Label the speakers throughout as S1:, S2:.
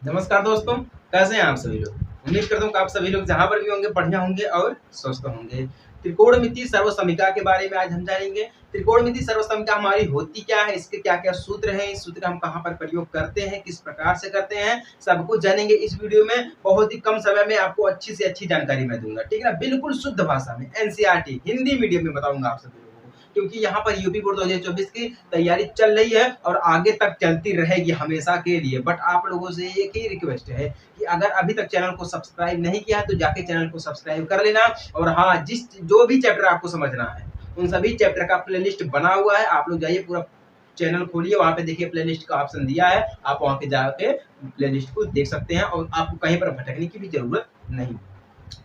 S1: नमस्कार दोस्तों, कैसे हैं आप सभी लोग। उम्मीद करता हूँ कि आप सभी लोग जहाँ पर भी होंगे बढ़िया होंगे और स्वस्थ होंगे। त्रिकोणमिति सर्वसमिका के बारे में आज हम जानेंगे। त्रिकोणमिति सर्वसमिका हमारी होती क्या है, इसके क्या-क्या सूत्र हैं, इस सूत्र का हम कहाँ पर प्रयोग करते हैं, किस प्रकार से करते हैं, सब कुछ जानेंगे इस वीडियो में। बहुत ही कम समय में आपको अच्छी से अच्छी जानकारी मैं दूँगा, ठीक है ना? बिल्कुल शुद्ध भाषा में एनसीईआरटी हिंदी मीडियम में बताऊँगा आप सभी लोगों को, क्योंकि यहाँ पर यूपी बोर्ड 2024 की तैयारी चल रही है और आगे तक चलती रहेगी हमेशा के लिए। बट आप लोगों से एक ही रिक्वेस्ट है कि अगर अभी तक चैनल को सब्सक्राइब नहीं किया है तो जाके चैनल को सब्सक्राइब कर लेना। और हाँ, जो भी चैप्टर आपको समझना है उन सभी चैप्टर का प्लेलिस्ट बना हुआ है। आप लोग जाइए, पूरा चैनल खोलिए, वहाँ पे देखिए प्लेलिस्ट का ऑप्शन दिया है, आप वहाँ पे जाके प्लेलिस्ट को देख सकते हैं और आपको कहीं पर भटकने की भी जरूरत नहीं।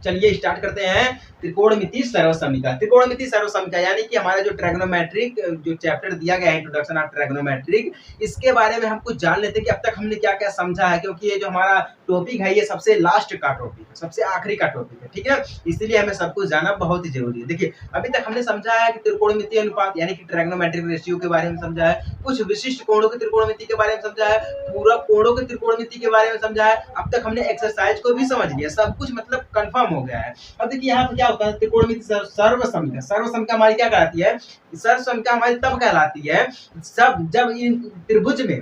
S1: चलिए स्टार्ट करते हैं। त्रिकोणमिति सर्वसमिका। त्रिकोणमिति सर्वसमिका यानी कि हमारा जो ट्रिग्नोमेट्रिक जो चैप्टर दिया गया है, इंट्रोडक्शन ऑफ ट्रिग्नोमेट्रिक, इसके बारे में हम कुछ जान लेते हैं कि अब तक हमने क्या-क्या समझा है, क्योंकि ये जो हमारा टॉपिक है ये सबसे लास्ट का टॉपिक है, सबसे आखिरी का टॉपिक है, ठीक है? इसीलिए हमें सब कुछ जानना बहुत ही जरूरी है। देखिए, अभी तक हमने समझा है कि त्रिकोणमितीय अनुपात यानी कि ट्रिग्नोमेट्रिक रेशियो के बारे में समझा है, कुछ विशिष्ट कोणों की त्रिकोणमिति के बारे में समझा है, पूरा कोणों की त्रिकोणमिति के बारे में समझा है। अब तक हमने एक्सरसाइज को भी समझ लिया, सब कुछ मतलब कंफर्म हो गया है। अब देखिए यहाँ पे क्या होता है, त्रिकोणमिति सर्वसमिका। सर्वसमिका हमारी क्या कहलाती है? सर्वसमिका हमारी तब कहलाती है सब जब इन त्रिभुज में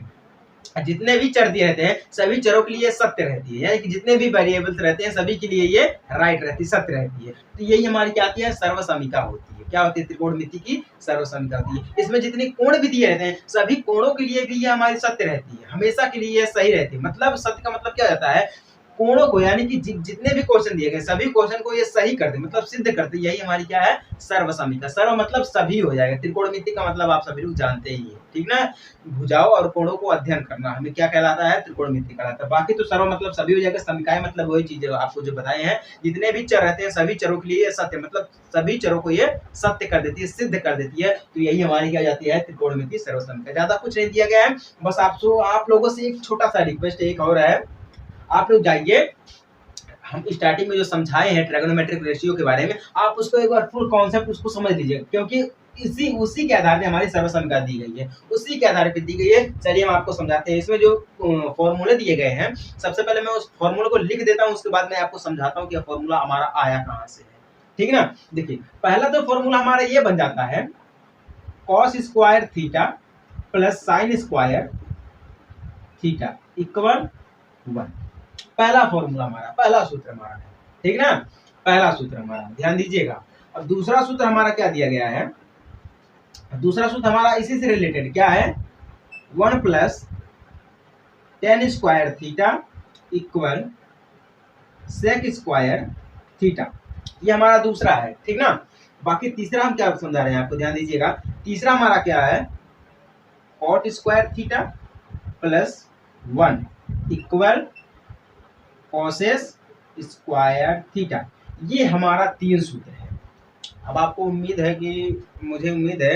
S1: जितने भी चर दिए रहते हैं सभी चरों के लिए सत्य रहती है, यानी कि जितने भी वेरिएबल्स रहते हैं सभी के लिए ये राइट रहती है, सत्य रहती है। तो यही हमारी क्या आती है, सर्वसमिका होती है। क्या होती है? त्रिकोणमिति की सर्वसमिका होती है। इसमें जितने कोण भी दिए रहते हैं सभी कोणों के लिए भी ये हमारी सत्य रहती है, हमेशा के लिए ये सही रहती है। मतलब सत्य का मतलब क्या रहता है, कोणों को यानी कि जितने भी क्वेश्चन दिए गए सभी क्वेश्चन को ये सही करते, मतलब सिद्ध करते। यही हमारी क्या है, सर्वसमिका। सर्व मतलब सभी हो जाएगा, त्रिकोणमिति का मतलब आप सभी लोग जानते ही है, ठीक ना? भुजाओं और कोणों को अध्ययन करना हमें क्या कहलाता है, त्रिकोणमिति कहलाता है। बाकी तो सर्व मतलब सभी हो जाएगा, समिकाएं मतलब वही चीजें आपको जो बताए हैं, जितने भी चर रहते हैं सभी चरों के लिए ये सत्य, मतलब सभी चरों को ये सत्य कर देती है, सिद्ध कर देती है। तो यही हमारी क्या जाती है, त्रिकोणमिति सर्वसमिका। ज्यादा कुछ नहीं दिया गया है, बस आप लोगों से एक छोटा सा रिक्वेस्ट एक और है, आप लोग जाइए, हम स्टार्टिंग में जो समझाए हैं ट्रिग्नोमेट्रिक रेशियो के बारे में, आप उसको एक बार फुल कॉन्सेप्ट उसको समझ लीजिए, क्योंकि उसी के आधार पे हमारी सर्वसमिका दी गई है, उसी के आधार पे दी गई है। चलिए हम आपको समझाते हैं। इसमें जो फॉर्मूले दिए गए हैं, सबसे पहले मैं उस फॉर्मूले को लिख देता हूँ, उसके बाद मैं आपको समझाता हूँ कि फॉर्मूला हमारा आया कहाँ से है, ठीक है ना? देखिए, पहला तो फॉर्मूला हमारा ये बन जाता है, cos square theta plus sine square theta equal 1। पहला फॉर्मूला हमारा, पहला सूत्र हमारा है, ठीक ना? पहला सूत्र हमारा, ध्यान दीजिएगा। अब दूसरा सूत्र हमारा क्या दिया गया है, दूसरा सूत्र हमारा इसी से रिलेटेड क्या है, 1 plus tan square theta equal sec square theta. ये हमारा दूसरा है, ठीक ना? बाकी तीसरा हम क्या समझा रहे हैं आपको, ध्यान दीजिएगा। तीसरा हमारा क्या है, cot square theta plus 1 equal cosec square theta. ये हमारा 3 सूत्र है। अब आपको उम्मीद है कि मुझे उम्मीद है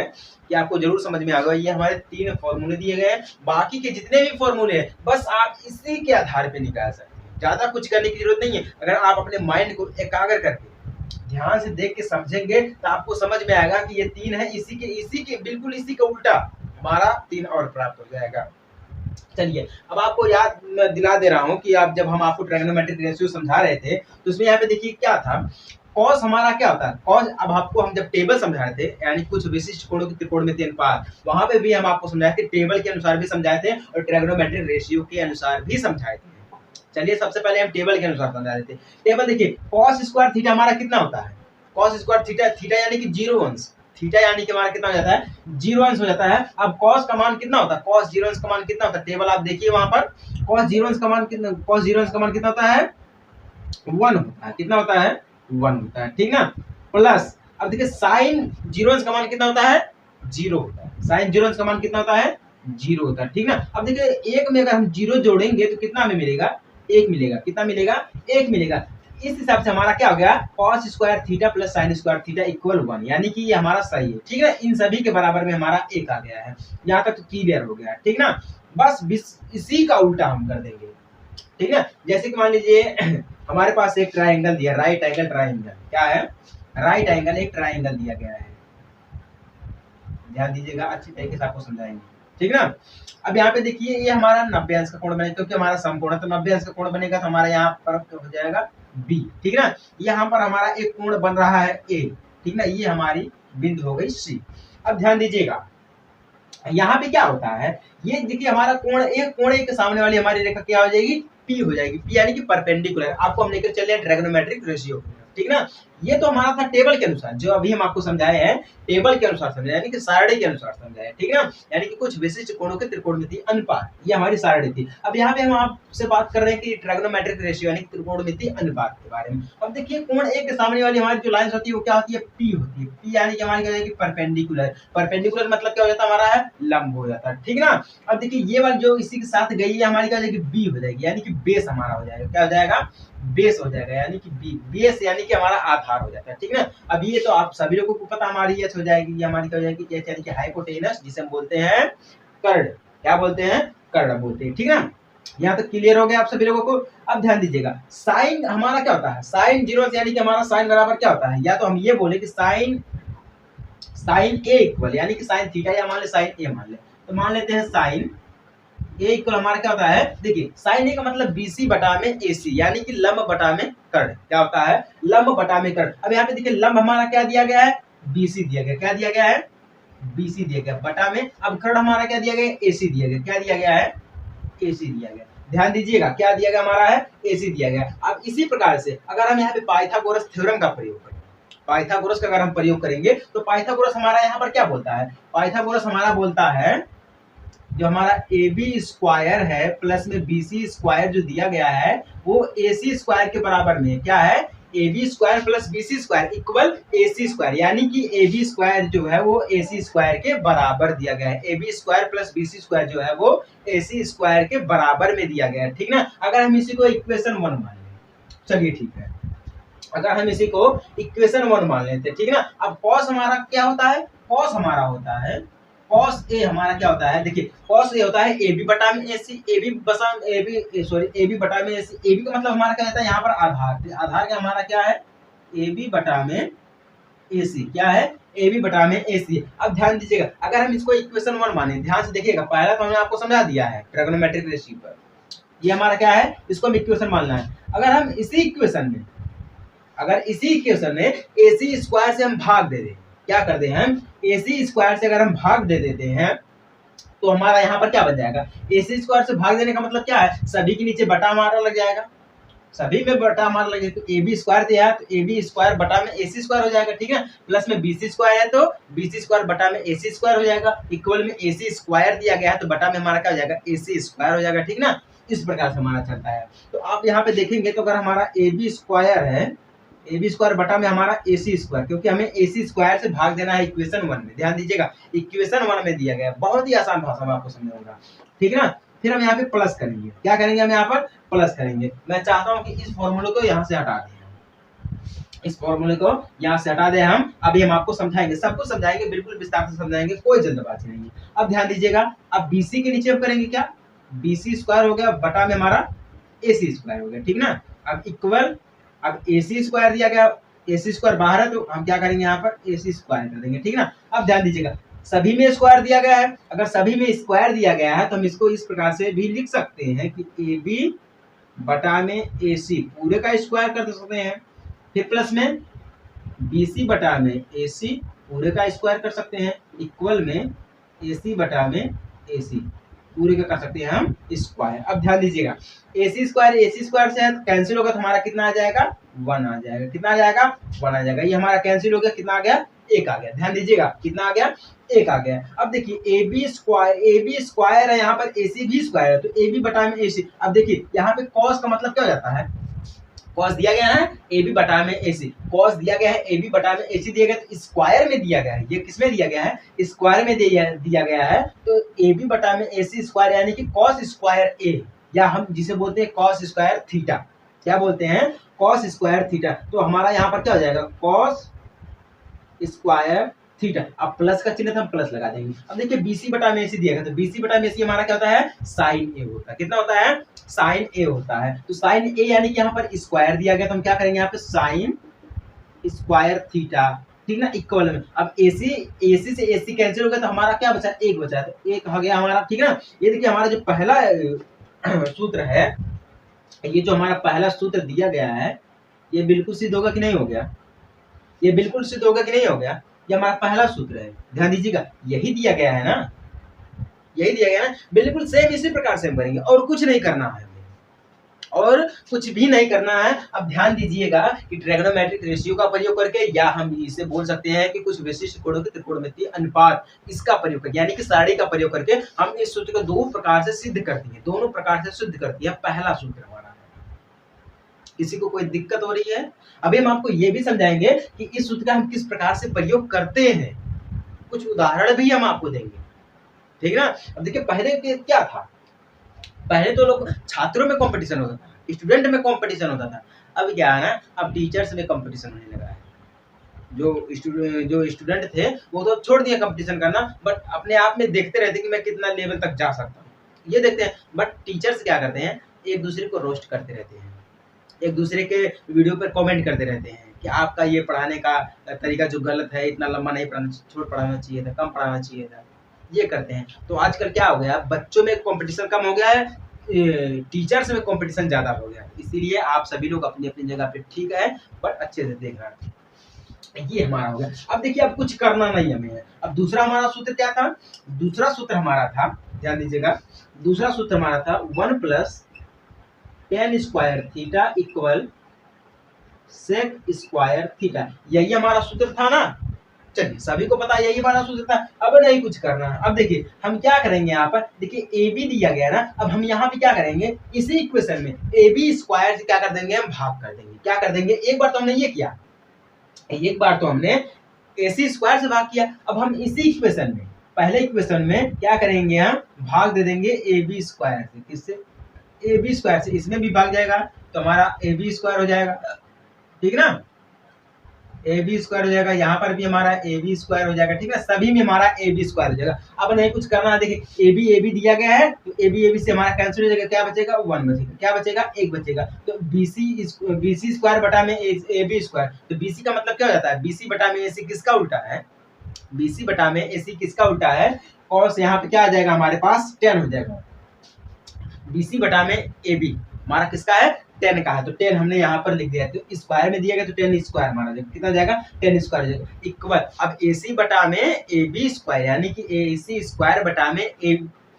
S1: कि आपको जरूर समझ में आ गया। ये हमारे 3 फॉर्मूले दिए गए हैं, बाकी के जितने भी फॉर्मूले हैं बस आप इसी के आधार पे निकाल सकते हैं, ज्यादा कुछ करने की जरूरत नहीं है। अगर आप अपने माइंड को एकाग्र करके ध्यान से देख के समझेंगे तो आपको समझ में आएगा कि ये 3 है, इसी के बिल्कुल इसी का उल्टा हमारा 3 और प्राप्त हो जाएगा। चलिए, अब आपको याद दिला दे रहा हूं कि आप जब हम आपको ट्रिग्नोमेट्रिक रेशियो समझा रहे थे तो उसमें यहाँ पे देखिए क्या था, कॉस हमारा क्या होता है, कॉस। अब आपको हम जब टेबल समझा रहे थे, यानी कुछ विशिष्ट कोणों की त्रिकोणमितीय अनुपात, वहां पे भी हम आपको समझाए थे, टेबल के अनुसार भी समझाए थे और ट्रिग्नोमेट्रिक रेशियो के अनुसार भी समझाए थे। चलिए सबसे पहले हम टेबल के अनुसार समझा रहे थे। टेबल देखिए, कॉस स्क्वायर थीटा हमारा कितना होता है, कॉस स्क्वायर थीटा, थीटा यानी कि 0 अंश, थीटा यानी कि हमारा कितना हो जाता है, 0 अंश हो जाता है। अब कॉस का मान कितना होता है, कॉस 0 अंश का मान कितना होता है, टेबल आप देखिए वहां पर, कॉस 0 अंश का मान कितना, कॉस 0 अंश का मान कितना होता है, 1 होता है। कितना होता है, 1 होता है, ठीक ना? प्लस अब देखिए साइन 0 अंश का मान कितना होता है, 0 होता है। साइन 0 अंश का मान कितना होता है, 0 होता है, ठीक ना? अब देखिए एक में अगर हम 0 जोड़ेंगे तो कितना हमें मिलेगा, 1 मिलेगा। कितना मिलेगा, 1 मिलेगा। इस हिसाब से हमारा क्या हो गया, cos square theta plus sine square theta equal 1, यानी कि ये हमारा सही है, ठीक है? इन सभी के बराबर में हमारा 1 आ गया है। यहाँ तक तो क्लियर हो गया, ठीक ना? बस इसी का उल्टा हम कर देंगे, ठीक है? जैसे कि मान लीजिए हमारे पास एक ट्राइंगल दिया, राइट एंगल ट्राइंगल, क्या है, राइट एंगल एक ट्राइंगल दिया गया है। ध्यान दीजिएगा, अच्छी तरीके से आपको समझाएंगे, ठीक ना। अब यहाँ पे देखिए ये हमारा 90 अंश का कोण बनेगा, क्योंकि हमारा समकोण है तो 90 अंश का कोण बनेगा, तो हमारा यहाँ पर हो जाएगा बी, ठीक ना। यहाँ पर हमारा एक कोण बन रहा है ए, ठीक ना, ये हमारी बिंदु हो गई सी। अब ध्यान दीजिएगा यहाँ पे क्या होता है, ये देखिए हमारा कोण ए के सामने वाली हमारी रेखा क्या हो जाएगी, पी हो जाएगी। पी यानी कि परपेंडिकुलर। आपको हम लेकर चले ट्रायगोनोमेट्रिक रेशियो, ठीक ना। ये तो हमारा था टेबल के अनुसार, जो अभी हम आपको समझाए हैं टेबल के अनुसार समझाए, यानी कि सारणी के अनुसार समझाए, ठीक ना। यानी कि कुछ विशिष्ट कोणों के त्रिकोणमितीय अनुपात, ये हमारी सारणी थी। अब यहाँ पे हम आपसे बात कर रहे हैं कि ट्रायगोनोमेट्रिक रेशियो यानी त्रिकोणमितीय अनुपात के बारे में। अब देखिए कोण ए के सामने वाली हमारी जो लाइन होती है वो क्या होती है, पी होती है। पी यानी कि हमारी क्या हो जाएगी, परपेंडिकुलर। परपेंडिकुलर मतलब क्या हो जाता है, हमारा है लंब हो जाता है, ठीक ना। अब देखिए ये वाली जो इसी के साथ गई है हमारी क्या हो जाएगी, बी हो जाएगी, यानी कि बेस हमारा हो जाएगा, क्या हो जाएगा, बेस हो जाएगा, यानी कि बी, बेस यानी कि हमारा आधार हो जाता है, ठीक ना। अब ये तो आप सभी लोगों को पता, हमारी एच हो जाएगी, ये हमारी क्या हो जाएगी, एच यानी कि हाइपोटेनस, जिसे हम बोलते हैं कर्ण। क्या बोलते हैं, कर्ण बोलते हैं, ठीक ना। यहाँ तक क्लियर हो गया आप सभी लोगों को। अब ध्यान दीजिएगा साइन हमारा क्या होता है, साइन जीरो यानी कि हमारा साइन बराबर क्या होता है, या तो हम ये बोले कि साइन ए इक्वल यानी कि साइन थीटा, या मान ले साइन ए मान ले, तो मान लेते हैं साइन ए इक्वल हमारा क्या होता है, देखिए साइन ए का मतलब बीसी बटा में एसी, यानी कि लंब बटा में कर्ण। क्या होता है, लंब बटा में कर्ण। अब यहाँ पे देखिए लंब हमारा क्या दिया गया है, बीसी दिया गया, क्या दिया गया है, बीसी दिया गया, बटा में अब कर्ण हमारा क्या दिया गया, एसी दिया गया, क्या दिया गया है, एसी दिया गया। ध्यान दीजिएगा क्या दिया गया हमारा है, एसी दिया गया। अब इसी प्रकार से अगर हम यहाँ पे पाइथागोरस थ्योरम का प्रयोग करें, पाइथागोरस का अगर हम प्रयोग करेंगे तो पाइथागोरस हमारा यहाँ पर क्या बोलता है, पाइथागोरस हमारा बोलता है जो हमारा ए बी स्क्वायर है प्लस में बी सी स्क्वायर जो दिया गया है वो ए सी स्क्वायर के बराबर में क्या है, A B square plus B C square equal A C square, यानी कि ए बी स्क्वायर जो है वो ए सी स्क्वायर के बराबर दिया गया है। A B square plus B C square जो है वो ए सी स्क्वायर के बराबर में दिया गया है, ठीक ना। अगर हम इसी को इक्वेशन 1 मान लें, चलिए ठीक है, अगर हम इसी को इक्वेशन 1 मान लेते हैं, ठीक है ना। अब कॉस हमारा क्या होता है, कॉस हमारा होता है, कॉस ए हमारा क्या होता है, देखिए कॉस ए होता है ए बी बटा में ए सी, ए बी बटा में ए सी। ए बी का मतलब हमारा क्या होता है यहाँ पर आधार, आधार का हमारा क्या है, ए बी बटा में ए सी, क्या है, ए बी बटा में ए सी। अब ध्यान दीजिएगा अगर हम इसको इक्वेशन 1 माने, ध्यान से देखिएगा, पहला तो हमने आपको समझा दिया है ट्रायगोनोमेट्रिक रेशियो पर, ये हमारा क्या है, इसको हम इक्वेशन मानना है। अगर हम इसी इक्वेशन में ए सी स्क्वायर से हम भाग दे दें, क्या कर दे हम, ए सी स्क्वायर से अगर हम भाग दे देते हैं तो हमारा यहाँ पर क्या बन जाएगा, ए सी स्क्वायर से भाग देने का मतलब क्या है, सभी के नीचे बटा हमारा लग जाएगा, सभी में बटा हमारा लगे, तो ए बी स्क्वायर दिया है तो ए बी स्क्वायर बटा में ए सी स्क्वायर हो जाएगा, ठीक है। प्लस में बी सी स्क्वायर है तो बी सी स्क्वायर बटा में ए सी स्क्वायर हो जाएगा, इक्वल में ए सी स्क्वायर दिया गया है तो बटा में हमारा क्या हो जाएगा, ए सी स्क्वायर हो जाएगा, ठीक ना। इस प्रकार से हमारा चलता है। तो आप यहाँ पे देखेंगे तो अगर हमारा ए बी स्क्वायर है, ए बी स्क्वायर बटा में हमारा ए सी स्क्वायर, क्योंकि हमें ए सी स्क्वायर से भाग देना है इक्वेशन 1 में। ध्यान दीजिएगा इक्वेशन 1 में दिया गया है, बहुत ही आसान भाषा में आपको समझाऊंगा, ठीक है ना। फिर हम यहाँ पे प्लस करेंगे, क्या करेंगे, हम यहाँ पर प्लस करेंगे। मैं चाहता हूँ कि इस फॉर्मूले को यहाँ से हटा दें, इस फॉर्मूले को यहाँ से हटा दें हम। अभी हम आपको समझाएंगे, सब कुछ समझाएंगे, बिल्कुल विस्तार से समझाएंगे, कोई जल्दबाजी नहीं है। अब ध्यान दीजिएगा, अब बीसी के नीचे हम करेंगे क्या, बीसी स्क्वायर हो गया बटा में हमारा ए सी स्क्वायर हो गया, ठीक ना। अब इक्वल, अब ए सी स्क्वायर दिया गया, ए सी स्क्वायर बाहर है तो हम क्या करेंगे यहाँ पर ए सी स्क्वायर कर देंगे, ठीक ना। अब ध्यान दीजिएगा सभी में स्क्वायर दिया गया है, अगर सभी में स्क्वायर दिया गया है तो हम इसको इस प्रकार से भी लिख सकते हैं कि ए बी बटा में ए सी पूरे का स्क्वायर कर सकते हैं, फिर प्लस में बी सी बटा में ए सी पूरे का स्क्वायर कर सकते हैं, इक्वल में ए सी बटा में ए सी पूरे का कर सकते हैं हम स्क्वायर। अब ध्यान दीजिएगा ए सी स्क्वायर से कैंसिल होगा तो हमारा कितना आ जाएगा, 1 आ जाएगा, कितना आ जाएगा, 1 आ जाएगा। ये हमारा कैंसिल हो गया, कितना आ गया, 1 आ गया। ध्यान दीजिएगा कितना आ गया, 1 आ गया। अब देखिए ए बी स्क्वायर है, यहाँ पर ए सी भी स्क्वायर है तो ए बी बटा में ए सी। अब देखिए यहाँ पे कॉस का मतलब क्या हो जाता है, कॉस दिया गया है ए बी बटा में ए सी, कॉस दिया गया है ए बी बटा में ए सी दिया गया, तो स्क्वायर में दिया गया है, ये किसमें दिया गया है, स्क्वायर में दिया गया है, तो ए बी बटा में ए सी स्क्वायर यानी कि कॉस स्क्वायर ए, या हम जिसे बोलते हैं कॉस स्क्वायर थीटा, क्या बोलते हैं, कॉस स्क्वायर थीटा। तो हमारा यहाँ पर क्या हो जाएगा, कॉस स्क्वायर थीटा। अब प्लस का चिन्ह हम प्लस लगा देंगे। अब देखिए बीसी बटा में एसी दिया गया तो बीसी बटा में एसी हमारा क्या होता है, साइन ए होता है, कितना होता है, साइन ए होता है। तो साइन ए यानी कि यहाँ पर स्क्वायर दिया गया तो हम क्या करेंगे यहाँ पे साइन स्क्वायर थीटा ठीक ना, इक्वल में। अब AC से AC कैंसिल हो गया तो हमारा क्या बचा, एक बचा, तो एक हो गया हमारा, ठीक ना। ये देखिए हमारा जो पहला सूत्र है, ये जो हमारा पहला सूत्र दिया गया है, ये बिल्कुल सिद्ध होगा कि नहीं हो गया, ये बिल्कुल सिद्ध होगा कि नहीं हो गया, ये हमारा पहला सूत्र है, ध्यान दीजिएगा, यही दिया गया है ना, यही दिया गया ना, बिल्कुल सेम इसी प्रकार से हम करेंगे, और कुछ नहीं करना है, और कुछ भी नहीं करना है। अब ध्यान दीजिएगा कि ट्रिग्नोमेट्रिक रेशियो का प्रयोग करके, या हम इसे बोल सकते हैं कि कुछ विशिष्ट कोणों के त्रिकोणमितीय अनुपात, इसका प्रयोग करके, यानी कि सारणी का प्रयोग करके हम इस सूत्र को दो प्रकार से सिद्ध करती है, दोनों प्रकार से सिद्ध करती है। पहला सूत्र हमारा है, किसी को कोई दिक्कत हो रही है? अभी हम आपको ये भी समझाएंगे कि इस सूत्र का हम किस प्रकार से प्रयोग करते हैं, कुछ उदाहरण भी हम आपको देंगे, ठीक ना। अब देखिए पहले क्या था, पहले तो लोग छात्रों में कंपटीशन होता था, स्टूडेंट में कंपटीशन होता था, अब क्या है ना, अब टीचर्स में कंपटीशन होने लगा है। जो स्टूडेंट थे वो तो छोड़ दिया कंपटीशन करना, बट अपने आप में देखते रहते कि मैं कितना लेवल तक जा सकता हूँ, ये देखते हैं। बट टीचर्स क्या करते हैं, एक दूसरे को रोस्ट करते रहते हैं, एक दूसरे के वीडियो पर कमेंट करते रहते हैं कि आपका ये पढ़ाने का तरीका जो गलत है, इतना लंबा नहीं पढ़ाना, छोड़ पढ़ाना चाहिए था, कम पढ़ाना चाहिए था, ये करते हैं। तो आजकल क्या हो गया, बच्चों में कंपटीशन कम हो गया है, टीचर्स में कंपटीशन ज्यादा हो गया है। इसीलिए आप सभी लोग अपनी अपनी जगह पे ठीक है, बट अच्छे से देख रहे हैं। ये हमारा हो गया। अब देखिए अब कुछ करना नहीं हमें है। अब दूसरा हमारा सूत्र क्या था, दूसरा सूत्र हमारा था, ध्यान दीजिएगा, दूसरा सूत्र हमारा था 1 + tan square theta equal sec square theta, यही हमारा सूत्र था ना। चलिए सभी को पता है यही हमारा सूत्र था, अब नहीं कुछ करना है। अब देखिए हम क्या करेंगे, यहाँ पर देखिए ए बी दिया गया ना, अब हम यहाँ पे क्या करेंगे, इसी इक्वेशन में ए बी स्क्वायर से क्या कर देंगे, हम भाग कर देंगे। क्या कर देंगे, एक बार तो हमने ये किया, एक बार तो हमने AC स्क्वायर से भाग किया, अब हम इसी इक्वेशन में, पहले इक्वेशन में क्या करेंगे, हम भाग दे देंगे AB स्क्वायर से। किससे, AB स्क्वायर से, इसमें भी भाग जाएगा तो हमारा AB स्क्वायर हो जाएगा, ठीक ना, AB स्क्वायर हो जाएगा, यहाँ पर भी हमारा AB स्क्वायर हो जाएगा, ठीक है, सभी में हमारा AB स्क्वायर हो जाएगा। अब नहीं कुछ करना है, देखिए AB दिया गया है तो AB से हमारा कैंसिल हो जाएगा, क्या बचेगा, 1 बचेगा, क्या बचेगा, 1 बचेगा। तो BC स्क्वायर बटा में AB स्क्वायर, तो BC का मतलब क्या हो जाता है, BC बटा में AC किसका उल्टा है, BC बटा में AC किसका उल्टा है, cos यहाँ पे क्या आ जाएगा हमारे पास 10 हो जाएगा। BC बटा में AB हमारा किसका है, 10 का है, तो 10 हमने यहाँ पर लिख दिया, तो स्क्वायर में दिया गया तो 10 स्क्वायर हमारा कितना जाएगा, 10 स्क्वायर जाएगा इक्वल। अब AC बटा में AB स्क्वायर, यानी कि AC स्क्वायर बटा में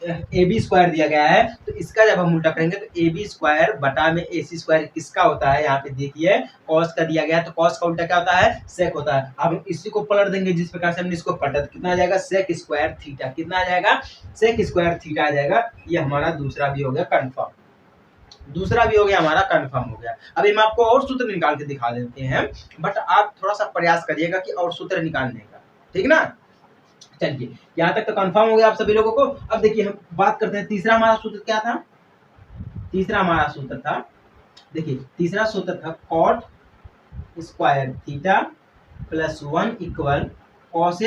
S1: AB स्क्वायर दिया गया है, तो इसका जब हम उल्टा करेंगे तो AB स्क्वायर बटा में AC स्क्वायर किसका होता है, यहाँ पे देखिए cos का दिया गया है, तो cos का उल्टा क्या होता है, sec होता है। अब हम इसी को पलट देंगे जिस प्रकार से हमने इसको पलटा, तो कितना आ जाएगा, sec स्क्वायर थीटा, कितना आ जाएगा, sec स्क्वायर थीटा आ जाएगा। ये हमारा दूसरा भी हो गया कंफर्म, दूसरा भी हो गया हमारा कंफर्म हो गया। अभी हम आपको और सूत्र निकाल के दिखा देते हैं, बट आप थोड़ा सा प्रयास करिएगा कि और सूत्र निकालने का, ठीक ना। चलिए यहाँ तक तो कंफर्म हो गया आप सभी लोगों को। अब देखिए हम बात करते हैं तीसरा हमारा सूत्र क्या था, तीसरा हमारा सूत्र था, देखिए तीसरा सूत्र था cot square theta plus 1 equal cos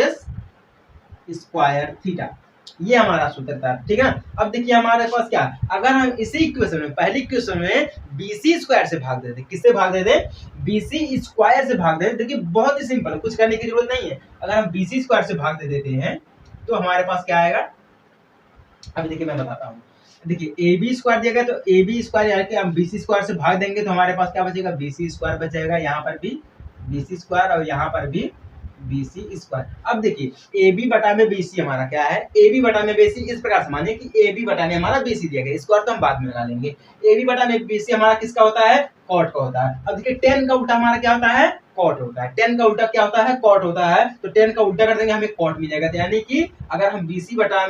S1: square theta, ये हमारा सूत्र था, ठीक है। अब देखिए हमारे पास क्या, अगर हम इसी इक्वेशन में, पहली इक्वेशन में BC स्क्वायर से भाग देते, किससे भाग देते, BC स्क्वायर से भाग देते, देखिए बहुत ही सिंपल है, कुछ करने की जरूरत नहीं है। अगर हम BC स्क्वायर से भाग दे देते हैं तो हमारे पास क्या आएगा, अभी देखिए मैं बताता हूँ। देखिए AB स्क्वायर दिया गया, तो AB स्क्वायर यानी कि हम BC स्क्वायर से भाग देंगे तो हमारे पास क्या बचेगा, BC स्क्वायर बचेगा, यहाँ पर भी BC स्क्वायर और यहाँ पर भी BC स्क्वायर। अब देखिए AB बटा में BC हमारा क्या है, AB बटा में BC इस प्रकार से मानिए कि AB बटा में हमारा BC दिया गया, स्क्वायर तो हम बाद में लगा लेंगे। AB बटा में BC हमारा किसका होता है, कॉट का होता है। अब देखिए 10 का उल्टा हमारा क्या होता है, कॉट होता है, 10 का उल्टा क्या होता है, कॉट होता है, तो 10 का उल्टा कर देंगे हमें कॉट मिलेगा। तो यानी कि अगर हम BC बटा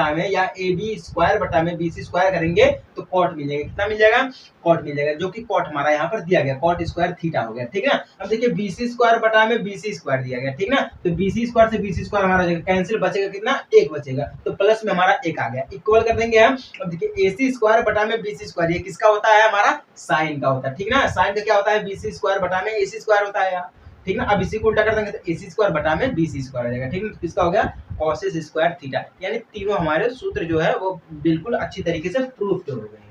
S1: में या AB स्क्वायर बटा में BC स्क्वायर करेंगे तो कॉट मिल जाएगा, कितना मिल जाएगा, कॉट मिल जाएगा, जो कि कॉट हमारा यहाँ पर दिया गया, कॉट स्क्वायर थीटा हो गया, ठीक है ना। अब देखिए BC स्क्वायर बटा में BC स्क्वायर दिया गया, ठीक ना, तो BC स्क्वायर से BC स्क्वायर हमारा कैंसिल, बचेगा कितना, 1 बचेगा, तो प्लस में हमारा 1 आ गया, इक्वल कर देंगे हम। अब देखिए AC स्क्वायर बटा में BC स्क्वायर, ये किसका होता है, हमारा साइन का होता है, ठीक ना, साइन का क्या होता है, BC स्क्वायर बटा में AC स्क्वायर होता है यहाँ, ठीक ना। अब इसी को उल्टा कर देंगे तो AC स्क्वायर बटा में BC स्क्वायर हो जाएगा, ठीक है, किसका हो गया, cos स्क्वायर थीटा। यानी तीनों हमारे सूत्र जो है वो बिल्कुल अच्छी तरीके से प्रूफ हो गए हैं।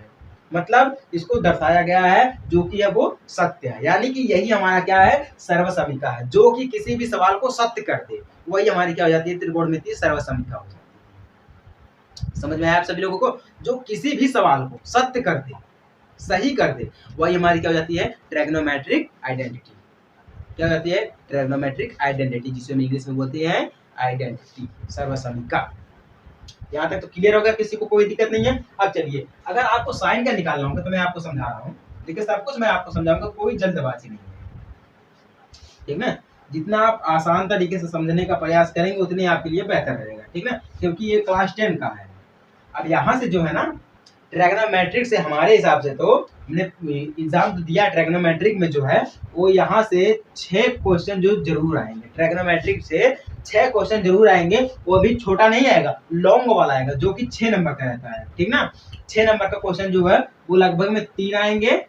S1: मतलब इसको दर्शाया गया है जो कि है वो सत्य है, यानी कि यही हमारा क्या है, सर्वसमिका है। जो कि किसी भी सवाल को सत्य कर दे वही हमारी क्या हो जाती है, त्रिकोणमितीय सर्वसमिका हो जाती है। समझ में आया आप सभी लोगों को? जो किसी भी सवाल को सत्य कर दे, सही कर दे, वही हमारी क्या हो जाती है, ट्रिग्नोमेट्रिक आइडेंटिटी। क्या कहती है, ट्रिग्नोमेट्रिक आइडेंटिटी, जिसे हम इंग्लिश में बोलते हैं आइडेंटिटी, सर्वसमिका। यहाँ तक तो क्लियर होगा, किसी को कोई दिक्कत नहीं है। अब चलिए, अगर आपको साइन का निकालना होगा तो मैं आपको समझा रहा हूँ, देखिए सब कुछ मैं आपको समझाऊंगा, कोई जल्दबाजी नहीं है, ठीक ना। जितना आप आसान तरीके से समझने का प्रयास करेंगे उतने आपके लिए बेहतर रहेगा, ठीक ना, क्योंकि ये क्लास 10 का है। अब यहाँ से जो है ना, ट्रिग्नोमेट्रिक से हमारे हिसाब से तो हमने एग्जाम तो दिया, ट्रिग्नोमेट्रिक में जो है वो यहाँ से 6 क्वेश्चन जो जरूर आएंगे, ट्रिग्नोमेट्रिक से 6 क्वेश्चन जरूर आएंगे। वो भी छोटा नहीं आएगा, लॉन्ग वाला आएगा, जो कि 6 नंबर का रहता है, ठीक ना। 6 नंबर का क्वेश्चन जो है वो लगभग में 3 आएंगे।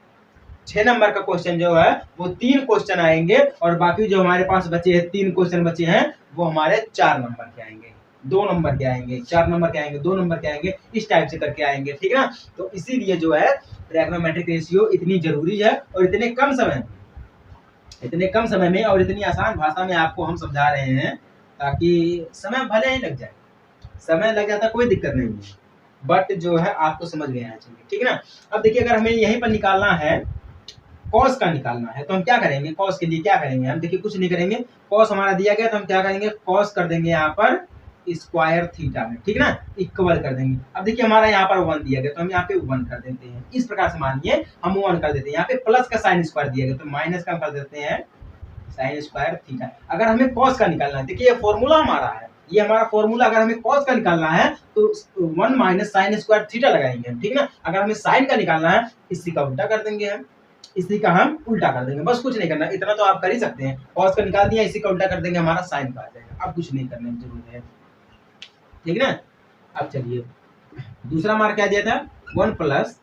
S1: 6 नंबर का क्वेश्चन जो है वो 3 क्वेश्चन आएंगे, और बाकी जो हमारे पास बचे हैं 3 क्वेश्चन बचे हैं वो हमारे 4 नंबर के आएंगे, 2 नंबर के आएंगे, 4 नंबर के आएंगे, 2 नंबर के आएंगे, इस टाइप से करके आएंगे, ठीक ना। तो इसीलिए जो है ट्रिग्नोमेट्रिक रेशियो इतनी जरूरी है, और इतने कम समय में और इतनी आसान भाषा में आपको हम समझा रहे हैं, ताकि समय भले ही लग जाए, समय लग जाता कोई दिक्कत नहीं है, बट जो है आपको समझ में आना चाहिए, ठीक है ना। अब देखिए, अगर हमें यहीं पर निकालना है, कॉस का निकालना है, तो हम क्या करेंगे, कॉस के लिए क्या करेंगे हम, देखिए कुछ नहीं करेंगे, कॉस हमारा दिया गया तो हम क्या करेंगे, कॉस कर देंगे यहाँ पर स्क्वायर थीटा में, ठीक ना, इक्वल कर देंगे। अब देखिए हमारा यहाँ पर 1 दिया गया तो हम यहाँ पे 1 कर देते हैं, इस प्रकार से मानिए हम 1 कर देते हैं। यहाँ पे प्लस का साइन स्क्वायर दिया गया तो माइनस का कर देते हैं साइन स्क्वायर थीटा। अगर हमें कॉस का निकालना है, देखिए ये फॉर्मूला हमारा है, ये हमारा फॉर्मूला, अगर हमें कॉस का निकालना है तो 1 माइनस साइन स्क्वायर थीटा लगाएंगे हम, ठीक ना। अगर हमें साइन का निकालना है, इसी का उल्टा कर देंगे हम, इसी का हम उल्टा कर देंगे, बस कुछ नहीं करना, इतना तो आप कर ही सकते हैं। कॉस का निकाल दिया, इसी का उल्टा कर देंगे, हमारा साइन का आ जाएगा। अब कुछ नहीं करने की जरूरत है, ठीक ना। अब चलिए, दूसरा हमारा क्या दिया था, 1 प्लस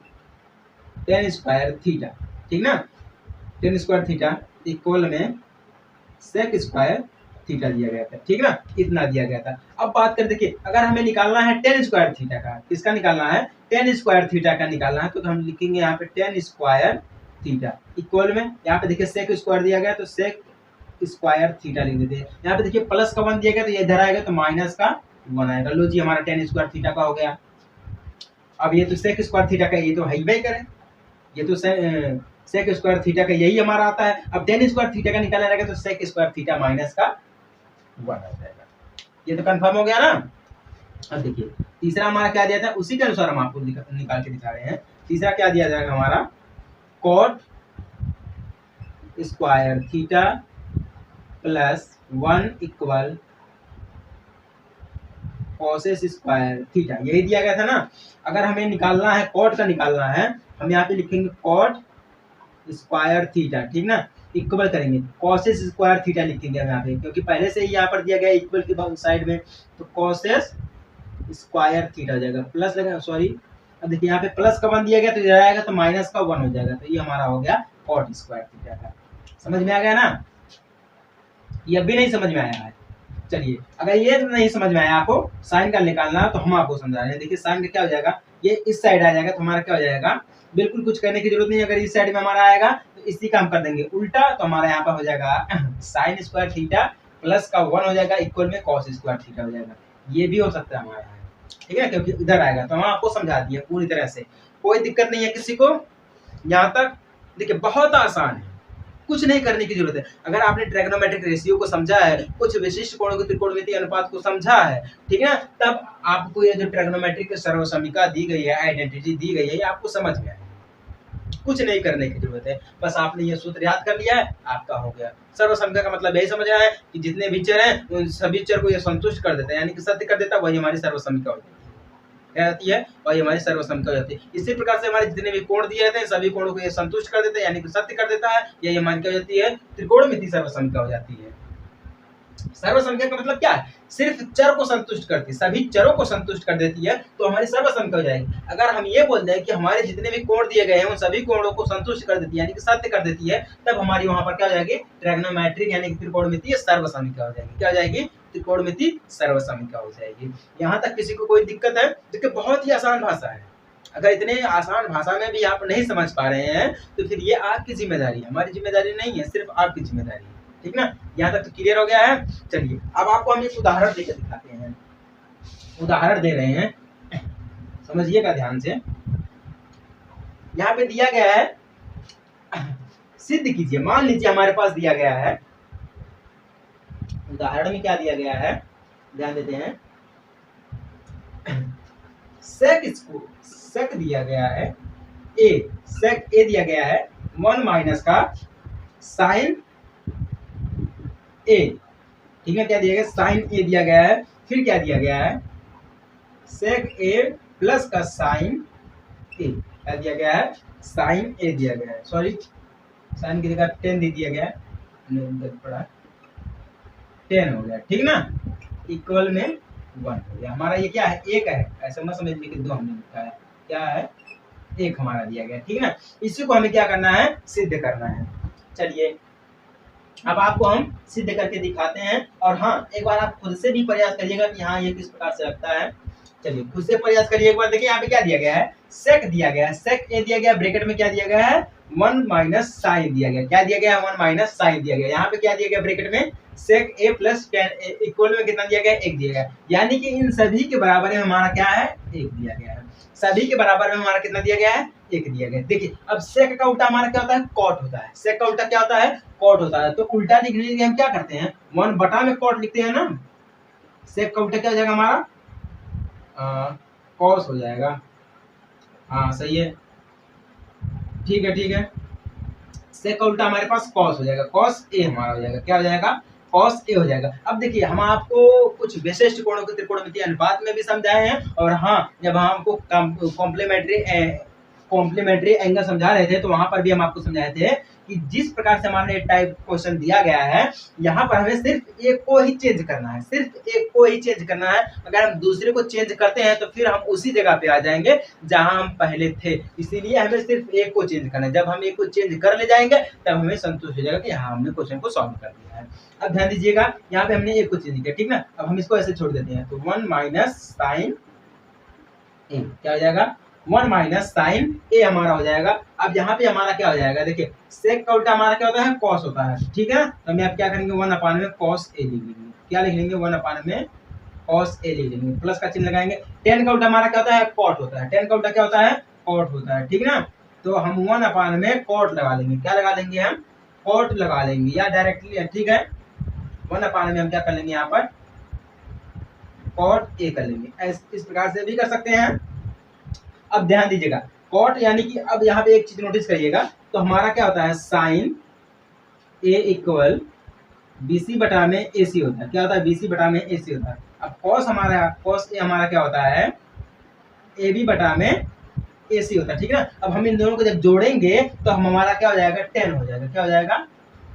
S1: टेन स्क्वायर थीटा, ठीक ना, टेन स्क्वायर थीटा इक्वल में सेक स्क्वायर थीटा दिया गया था, ठीक ना, इतना दिया गया था। अब बात कर, देखिए अगर हमें निकालना है टेन स्क्वायर थीटा का, किसका निकालना है, टेन स्क्वायर थीटा का निकालना है, तो हम लिखेंगे यहाँ पे टेन स्क्वायर थीटा इक्वल में, यहाँ पे देखिए सेक स्क्वायर दिया गया तो सेक स्क्वायर थीटा लिख देते हैं। यहाँ पे देखिए प्लस का 1 दिया गया तो ये इधर आएगा तो माइनस का 1 आएगा। लो जी, हमारा टेन स्क्वायर थीटा का हो गया। अब ये तो सेक स्क्वायर थीटा का, ये तो है ही भाई करें, ये तो सेक स्क्वायर थीटा का यही हमारा आता है। अब टेन स्क्वायर थीटा का निकालना रहेगा तो सेक स्क्वायर थीटा माइनस का 1 आ जाएगा। ये तो कंफर्म हो गया ना। अब देखिए तीसरा हमारा क्या दिया था, उसी के अनुसार हम आपको निकाल के दिखा रहे हैं। तीसरा क्या दिया जाएगा हमारा, cot square theta plus 1 equal cosec square theta, यही दिया गया था ना। अगर हमें निकालना है, कॉट का निकालना है, हम यहाँ पे लिखेंगे कॉट स्क्वायर थीटा, ठीक ना, इक्वल करेंगे कॉसेस स्क्वायर थीटा लिखेंगे हम यहाँ पे, क्योंकि पहले से ही यहाँ पर दिया गया इक्वल के साइड में, तो कॉसेस स्क्वायर थीटा हो जाएगा, प्लस लगा, सॉरी। अब देखिए यहाँ पे प्लस का 1 दिया गया तो इधर आएगा तो माइनस का 1 हो जाएगा, तो ये हमारा हो गया कॉट स्क्वायर थीटा का। समझ में आ गया ना, ये अभी नहीं समझ में आया है। चलिए, अगर ये नहीं समझ में आया आपको, साइन का निकालना तो हम आपको समझा रहे हैं। देखिए साइन का क्या हो जाएगा, ये इस साइड आ जाएगा तो हमारा क्या हो जाएगा, बिल्कुल कुछ करने की जरूरत नहीं। अगर इस साइड में हमारा आएगा तो इसी का हम कर देंगे उल्टा, तो हमारा यहाँ पर हो जाएगा साइन स्क्वायर थीटा प्लस का 1 हो जाएगा इक्वल में कॉस स्क्वायर थीटा हो जाएगा। ये भी हो सकता है हमारे यहाँ, ठीक है, क्योंकि इधर आएगा। तो हम आपको समझा दिए पूरी तरह से, कोई दिक्कत नहीं है किसी को यहाँ तक। देखिए बहुत आसान है, कुछ नहीं करने की जरूरत है। अगर आपने ट्रिग्नोमेट्रिक रेशियो को समझा है, कुछ विशिष्ट कोणों के त्रिकोणमितीय अनुपात को समझा है, ठीक है, तब आपको ये जो ट्रिग्नोमेट्रिक सर्वसमिका दी गई है, आइडेंटिटी दी गई है, ये आपको समझ में आए। कुछ नहीं करने की जरूरत है, बस आपने ये सूत्र याद कर लिया है, आपका हो गया। सर्वसमिका का मतलब यही समझ रहा है कि जितने भी चर हैं उन सभी चर को ये संतुष्ट कर देता है, यानी कि सत्य कर देता है, वही हमारी सर्वसमिका होती है, क्या होती है, वही हमारी सर्वसमिका हो जाती है। इसी प्रकार से हमारे जितने भी कोण दिए रहते हैं सभी कोणों को ये संतुष्ट कर देता है, यानी कि सत्य कर देता है, यही हमारी क्या हो जाती है, त्रिकोणमितीय सर्वसमिका हो जाती है। सर्वसमिका का मतलब क्या है, सिर्फ चर को संतुष्ट करती है, सभी चरों को संतुष्ट कर देती है, तो हमारी सर्वसमिका हो जाएगी। अगर हम ये बोल दें कि हमारे जितने भी कोण दिए गए हैं उन सभी कोणों को संतुष्ट कर देती है, यानी कि सत्य कर देती है, तब हमारी वहां पर क्या हो जाएगी, ट्रिग्नोमेट्रिक यानी कि त्रिकोणमितीय सर्वसमिका हो जाएगी। क्या हो जाएगी, त्रिकोणमितीय सर्वसमिका हो जाएगी। यहाँ तक किसी को कोई दिक्कत है? देखिए बहुत ही आसान भाषा है, अगर इतने आसान भाषा में भी आप नहीं समझ पा रहे हैं तो फिर ये आपकी जिम्मेदारी है, हमारी जिम्मेदारी नहीं है, सिर्फ आपकी जिम्मेदारी है। ठीक ना, यहाँ तक तो क्लियर हो गया है। चलिए अब आपको हम एक उदाहरण देकर दिखाते हैं, उदाहरण दे रहे हैं, समझिएगा ध्यान से। यहाँ पे दिया गया है, सिद्ध कीजिए। मान लीजिए हमारे पास दिया गया है, उदाहरण में क्या दिया गया है, ध्यान देते हैं। सेक दिया गया है ए, सेक ए दिया गया है 1 माइनस का साइन ए। ठीक है, क्या दिया गया, साइन ए दिया गया है। फिर क्या दिया गया है, सेक ए प्लस का साइन ए। क्या दिया गया है, साइन ए दिया गया है, सॉरी साइन की जगह 10 दे दिया गया है, पड़ा 10 हो गया। ठीक ना, इक्वल में 1 हो गया। हमारा ये क्या है, एक है, ऐसा मत समझिए कि 2 हमने लिखा है, क्या है, एक हमारा दिया गया। ठीक ना, इसी को हमें क्या करना है, सिद्ध करना है। चलिए अब आपको हम सिद्ध करके दिखाते हैं। और हाँ, एक बार आप खुद से भी प्रयास करिएगा कि हाँ ये किस प्रकार से लगता है। चलिए खुद से प्रयास करिए एक बार। देखिए यहाँ पे क्या दिया गया है, सेक दिया गया है, सेक ए दिया गया, ब्रैकेट में क्या दिया गया है, 1 माइनस साइन दिया गया। क्या दिया गया है, 1 माइनस साइन दिया गया। यहाँ पे क्या दिया गया, ब्रैकेट में सेक ए प्लस इक्वल में कितना दिया गया, 1 दिया गया। यानी कि इन सभी के बराबर में हमारा क्या है, 1 दिया गया है। सभी के बराबर में हमारा कितना दिया गया है, 1 दिया गया। देखिए अब सेक का उल्टा हमारा क्या होता है, कॉट होता है। सेक का उल्टा क्या होता है, कॉट होता है। तो उल्टा लिखने के लिए हम क्या करते हैं, 1 बटा में कॉट लिखते हैं ना। सेक का उल्टा क्या हो जाएगा हमारा, कॉस हो जाएगा। हाँ सही है, ठीक है ठीक है। सेक का उल्टा हमारे पास कॉस हो जाएगा, कॉस ए हमारा हो जाएगा। क्या हो जाएगा, कॉस ए हो जाएगा। अब देखिए हम आपको कुछ विशिष्ट कोणों के त्रिकोणमितीय अनुपात में भी समझाए हैं। और हाँ, जब हम आपको कॉम्प्लीमेंट्री एंगल समझा रहे थे तो वहां पर भी हम आपको समझाए थे कि जिस प्रकार से हमारे टाइप क्वेश्चन दिया गया है, यहाँ पर हमें सिर्फ एक को ही चेंज करना है, सिर्फ एक को ही चेंज करना है। अगर हम दूसरे को चेंज करते हैं तो फिर हम उसी जगह पे आ जाएंगे जहां हम पहले थे। इसीलिए हमें सिर्फ एक को चेंज करना है। जब हम एक को चेंज कर ले जाएंगे तब हमें संतोष हो जाएगा कि हाँ हमने क्वेश्चन को सॉल्व कर दिया है। अब ध्यान दीजिएगा, यहाँ पे हमने एक को चेंज किया, ठीक ना। अब हम इसको ऐसे छोड़ देते हैं, तो 1 माइनस साइन ए क्या हो जाएगा, 1 माइनस साइन ए हमारा हो जाएगा। अब यहाँ पे हमारा क्या हो जाएगा, देखिए सेक का उल्टा हमारा क्या होता है, कॉस होता है, ठीक है। तो हम आप क्या करेंगे, 1 अपान में कॉस ए लिख लेंगे। क्या लिख लेंगे, 1 अपान में कॉस ए लिख लेंगे, प्लस का चिन्ह लगाएंगे। 10 का उल्टा हमारा क्या होता है, कॉट होता है। 10 का उल्टा क्या होता है, कॉट होता है, ठीक ना। तो हम 1 अपान में कॉट लगा लेंगे। क्या लगा लेंगे, हम कॉट लगा लेंगे या डायरेक्टली, ठीक है। 1 अपान में हम क्या कर लेंगे, यहाँ पर कॉट ए कर लेंगे। इस प्रकार से भी कर सकते हैं। अब ध्यान दीजिएगा, कॉट यानी कि अब यहाँ पे एक चीज नोटिस करिएगा, तो हमारा क्या होता है, साइन ए इक्वल बीसी बटा में एसी होता है। क्या होता है, बीसी बटा में एसी होता है। अब कॉस हमारा, कॉस ए हमारा क्या होता है, ए बी बटा में एसी होता है, ठीक है ना। अब हम इन दोनों को जब जोड़ेंगे तो हम हमारा क्या हो जाएगा, 10 हो जाएगा। क्या हो जाएगा,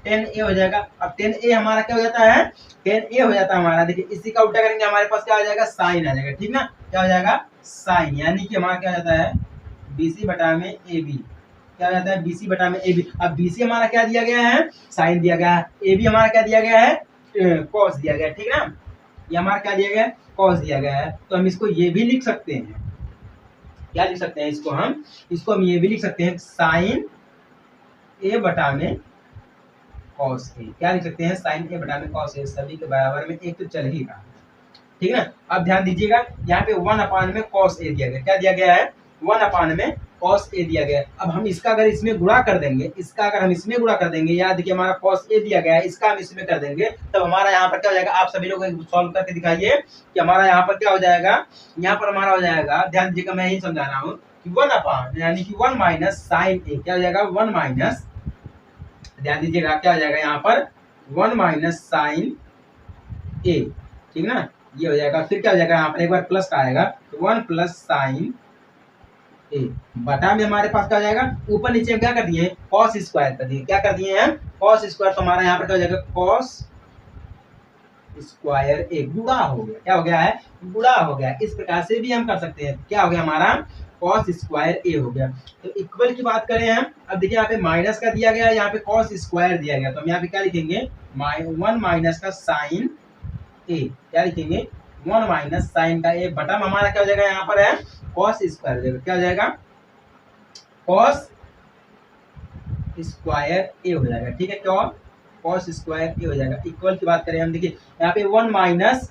S1: 10 ए हो जाएगा। अब 10 ए हमारा क्या हो जाता है, 10 ए हो जाता है हमारा। देखिए इसी का उल्टा करेंगे, हमारे पास क्या आ जाएगा, साइन आ जाएगा, ठीक ना। क्या हो जाएगा, साइन, यानी कि हमारा क्या हो जाता है, बीसी बटा में ए बी। क्या हो जाता है, बीसी बटा में ए बी। अब बीसी हमारा क्या दिया गया है, साइन दिया गया है। ए बी हमारा क्या दिया गया है, कॉस दिया गया है, ठीक ना। ये हमारा क्या दिया गया है, कॉस दिया गया है। तो हम इसको ये भी लिख सकते हैं, क्या लिख सकते हैं इसको हम ये भी लिख सकते हैं, साइन ए बटा में कॉस ए। क्या लिख सकते हैं, साइन ए बटा में कॉस ए। सभी के बराबर में एक तो चल ही रहा है, ठीक है ना। अब ध्यान दीजिएगा, यहाँ पे 1 अपान में कॉस ए दिया गया। क्या दिया गया है, 1 अपान में कॉस ए दिया गया है। अब हम इसका अगर इसमें गुणा कर देंगे, इसका अगर हम इसमें गुणा कर देंगे, याद देखिए हमारा कॉस ए दिया गया है, इसका हम इसमें कर देंगे, तब हमारा यहाँ पर क्या हो जाएगा, आप सभी लोग सॉल्व करके दिखाइए कि हमारा यहाँ पर क्या हो जाएगा। यहाँ पर हमारा हो जाएगा, ध्यान दीजिएगा, मैं यही समझा रहा हूँ कि 1 अपान यानी कि 1 माइनस साइन ए। क्या हो जाएगा, 1 माइनस, ध्यान दीजिएगा क्या हो जाएगा यहाँ पर, 1 माइनस साइन ए, ठीक ना। ये हो जाएगा। फिर क्या हो जाएगा, यहाँ पर एक बार प्लस का आएगा, तो 1 प्लस साइन ए बटा में हमारे पास क्या हो जाएगा, ऊपर नीचे हम क्या कर दिए, कॉस स्क्वायर कर दिए। क्या कर दिए हैं, कॉस स्क्वायर। तो हमारा यहाँ पर क्या हो जाएगा, कॉस स्क्वायर ए गुणा हो गया। क्या हो गया है, गुणा हो गया। इस प्रकार से भी हम कर सकते हैं। क्या हो गया हमारा, कॉस स्क्वायर ए हो गया। तो इक्वल की बात करें हम, अब देखिए यहाँ पे माइनस का दिया गया, यहाँ पे कॉस स्क्वायर दिया गया, तो हम यहाँ पे क्या लिखेंगे, 1 माइनस का साइन ए। क्या लिखेंगे, 1 माइनस साइन का ए बटा में हमारा क्या हो जाएगा, यहाँ पर है कॉस स्क्वायर हो जाएगा। क्या हो जाएगा, कॉस स्क्वायर ए हो जाएगा। ठीक है, क्या कॉस स्क्वायर ए हो जाएगा। इक्वल की बात करें हम, देखिए यहाँ पे 1 माइनस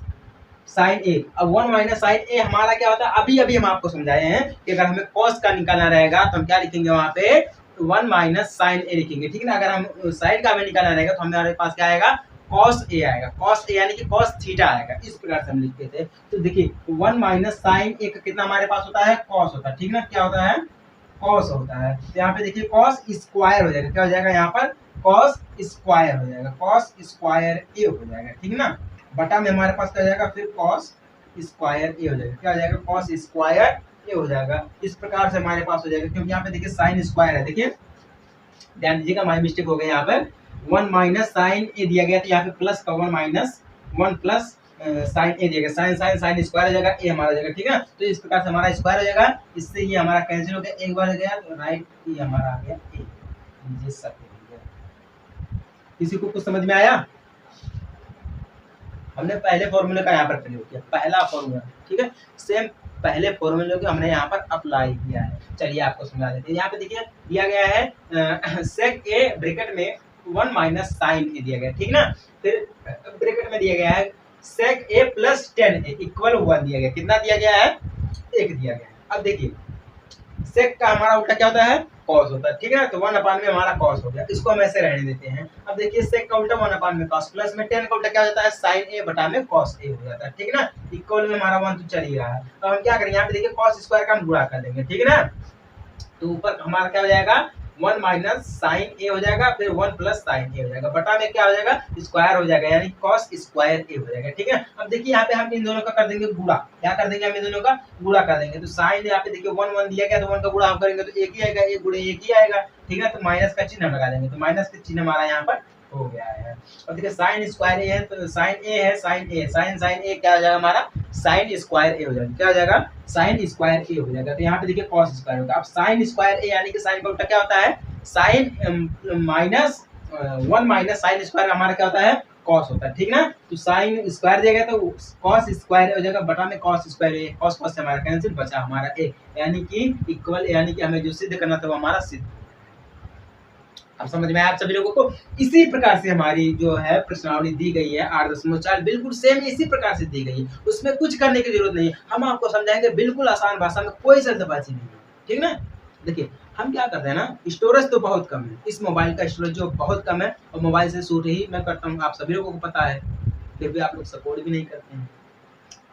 S1: साइन ए। अब 1 माइनस साइन ए हमारा क्या होता है, अभी अभी हम आपको समझाए हैं कि अगर हमें कॉस का निकालना रहेगा तो हम क्या लिखेंगे वहां पे 1 माइनस साइन ए लिखेंगे। ठीक है ना, अगर हम साइन का हमें निकालना रहेगा तो हमारे पास क्या आएगा, कॉस ए आएगा। कॉस ए यानी कि कॉस थीटा आएगा। इस प्रकार से हम लिखते थे। तो देखिए 1 माइनस साइन ए का कितना हमारे पास होता है, कॉस होता है। ठीक ना, क्या होता है, कॉस होता है। तो यहाँ पे देखिए कॉस स्क्वायर हो जाएगा। क्या हो जाएगा यहाँ पर, कॉस स्क्वायर हो जाएगा। कॉस स्क्वायर ए हो जाएगा। ठीक ना, बटा में हमारे पास क्या हो जाएगा, फिर कॉस स्क्वायर ए हो जाएगा। क्या हो जाएगा, कॉस स्क्वायर ए हो जाएगा। इस प्रकार से हमारे पास हो जाएगा, क्योंकि यहाँ पे देखिए साइन स्क्वायर है। देखिए ध्यान दीजिएगा, हमारी मिस्टेक हो गई यहाँ पर। 1 माइनस साइन ए दिया गया, तो यहाँ पे प्लस का 1 माइनस 1 प्लस साइन ए दिया गया। साइन साइन साइन स्क्वायर हो जाएगा, ए हमारा हो जाएगा। ठीक है, तो इस प्रकार से हमारा स्क्वायर हो जाएगा। इससे ये हमारा कैंसिल हो गया, एक बार हो गया तो राइट ये हमारा आ गया ए। ये सब हो गया। किसी को कुछ समझ में आया? हमने पहले फॉर्मूले का यहाँ पर प्रयोग किया, पहला फॉर्मूला। ठीक है, सेम पहले फॉर्मूले को हमने यहाँ पर अप्लाई किया है। चलिए आपको समझा देते हैं। यहाँ पे देखिए दिया गया है सेक ए ब्रैकेट में 1 माइनस साइन ए दिया गया। ठीक ना, फिर ब्रैकेट में दिया गया है सेक ए प्लस 10 ए इक्वल 1 दिया गया। कितना दिया गया है, 1 दिया गया है। अब देखिए सेक का हमारा उल्टा क्या होता है, कॉस होता है। ठीक है ना, तो 1 अपान में हमारा कॉस हो गया। इसको हम ऐसे रहने देते हैं। अब देखिए सेक का उल्टा 1 अपान में कॉस, प्लस में 10 का उल्टा क्या हो जाता है, साइन ए बटा में कॉस ए हो जाता है। ठीक है ना, इक्वल में हमारा 1 तो चल ही रहा है। तो हम क्या करेंगे, यहाँ पे देखिए कॉस स्क्वायर का हम गुणा कर देंगे। ठीक है ना, तो ऊपर हमारा क्या हो जाएगा, 1 माइनस साइन ए हो जाएगा, फिर 1 प्लस साइन ए हो जाएगा, बटा में क्या हो जाएगा, स्क्वायर हो जाएगा, यानी कॉस स्क्वायर ए हो जाएगा। ठीक है, अब देखिए यहाँ पे हम इन दोनों का कर देंगे गुणा। क्या कर देंगे, हम इन दोनों का गुणा कर देंगे। तो साइन यहाँ पे देखिए 1 1 दिया गया, तो 1 का गुणा हम करेंगे तो 1 ही आएगा, 1 गुणे 1 ही आएगा। ठीक है, तो माइनस का चिन्ह लगा देंगे, तो माइनस का चिन्ह हमारा यहाँ पर हो गया है। और देखिए साइन स्क्वायर ए है, तो साइन ए है, साइन ए साइन साइन ए क्या हो जाएगा हमारा, साइन स्क्वायर ए हो जाएगा। क्या हो जाएगा, साइन स्क्वायर ए हो जाएगा। तो यहाँ पे देखिए कॉस स्क्वायर होगा। अब साइन स्क्वायर ए यानी कि साइन का उल्टा क्या होता है, sin minus 1 minus sin square हमारा क्या होता है, कॉस होता है। ठीक ना, तो साइन स्क्वायर दिया गया तो कॉस स्क्वायर हो जाएगा, बटा में कॉस स्क्वायर ए। कॉस कॉस से हमारा कैंसिल, बचा हमारा ए, यानी कि इक्वल, यानी कि हमें जो सिद्ध करना था वो हमारा सिद्ध। अब समझ में आया आप सभी लोगों को? इसी प्रकार से हमारी जो है प्रश्नावली दी गई है 8.4, बिल्कुल सेम इसी प्रकार से दी गई है। उसमें कुछ करने की जरूरत नहीं है, हम आपको समझाएंगे बिल्कुल आसान भाषा में, कोई जल्दबाजी नहीं है। ठीक ना, देखिए हम क्या करते हैं ना, स्टोरेज तो बहुत कम है, इस मोबाइल का स्टोरेज जो बहुत कम है, और मोबाइल से शूट ही मैं करता हूँ, आप सभी लोगों को पता है, फिर भी आप लोग सपोर्ट भी नहीं करते हैं।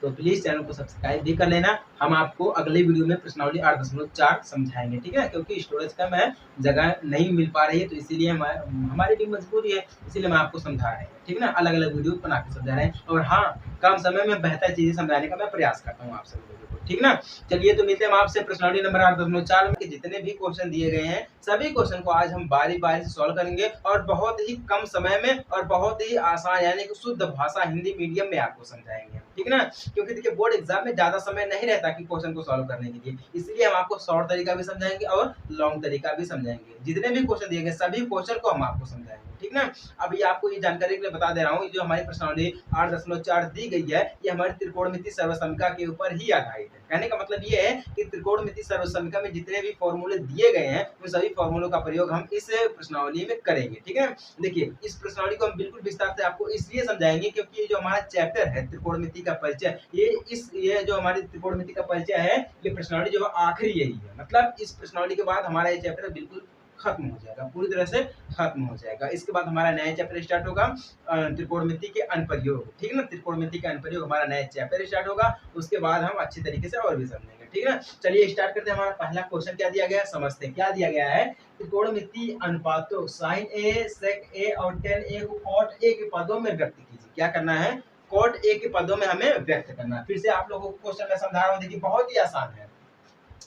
S1: तो प्लीज चैनल को सब्सक्राइब भी कर लेना। हम आपको अगले वीडियो में प्रश्नावली 8.4 समझाएंगे। ठीक है, क्योंकि स्टोरेज कम है, जगह नहीं मिल पा रही है, तो इसीलिए हमारी भी मजबूरी है, इसीलिए मैं आपको समझा रहे हैं। ठीक है ना, अलग अलग वीडियो बना के समझा रहे हैं, और हाँ कम समय में बेहतर चीजें समझाने का मैं प्रयास करता हूँ आप सभी लोगों को। ठीक ना, चलिए तो मिलते हैं हम आपसे प्रश्नावली नंबर 8.4 में। जितने भी क्वेश्चन दिए गए हैं सभी क्वेश्चन को आज हम बारी बारी से सॉल्व करेंगे, और बहुत ही कम समय में और बहुत ही आसान यानी कि शुद्ध भाषा हिंदी मीडियम में आपको समझाएंगे। ठीक है ना, क्योंकि देखिए बोर्ड एग्जाम में ज्यादा समय नहीं रहता कि क्वेश्चन को सॉल्व करने के लिए, इसलिए हम आपको शॉर्ट तरीका भी समझाएंगे और लॉन्ग तरीका भी समझाएंगे। जितने भी क्वेश्चन दिए गए सभी क्वेश्चन को हम आपको समझाएंगे। ठीक ना, अभी आपको ये जानकारी के लिए बता दे रहा हूँ, जो हमारी प्रश्नावली 8.4 दी गई है, ये हमारी त्रिकोणमिति सर्वसमिका के ऊपर ही आधारित है। कहने का मतलब ये है कि त्रिकोणमिति सर्वसमिका में जितने भी फॉर्मूले दिए गए हैं उन सभी फॉर्मूलों का प्रयोग हम इस प्रश्नावली में करेंगे। ठीक है, देखिए इस प्रश्नावली को हम बिल्कुल विस्तार से आपको इसलिए समझाएंगे क्योंकि ये जो हमारा चैप्टर है त्रिकोणमिति का परिचय, ये जो हमारी त्रिकोणमिति का परिचय है, ये प्रश्नावली जो आखिरी यही है। मतलब इस प्रश्नावली के बाद हमारा ये चैप्टर बिल्कुल खत्म हो जाएगा, पूरी तरह से खत्म हो जाएगा। इसके बाद हमारा नया चैप्टर स्टार्ट होगा त्रिकोणमिति के अनुप्रयोग। ठीक है ना, त्रिकोणमिति का अनुप्रयोग हमारा नया चैप्टर स्टार्ट होगा, उसके बाद हम अच्छी तरीके से और भी समझेंगे। ठीक है ना, चलिए स्टार्ट करते हैं। हमारा पहला क्वेश्चन क्या दिया गया है, समझते हैं। क्या दिया गया है, त्रिकोणमिति अनुपातों साइन ए, सेक ए और tan ए को cot ए के पदों में व्यक्त कीजिए। क्या करना है, cot ए के पदों में हमें व्यक्त करना है। फिर से आप लोगों को क्वेश्चन मैं समझा रहा हूँ, देखिए बहुत ही आसान है,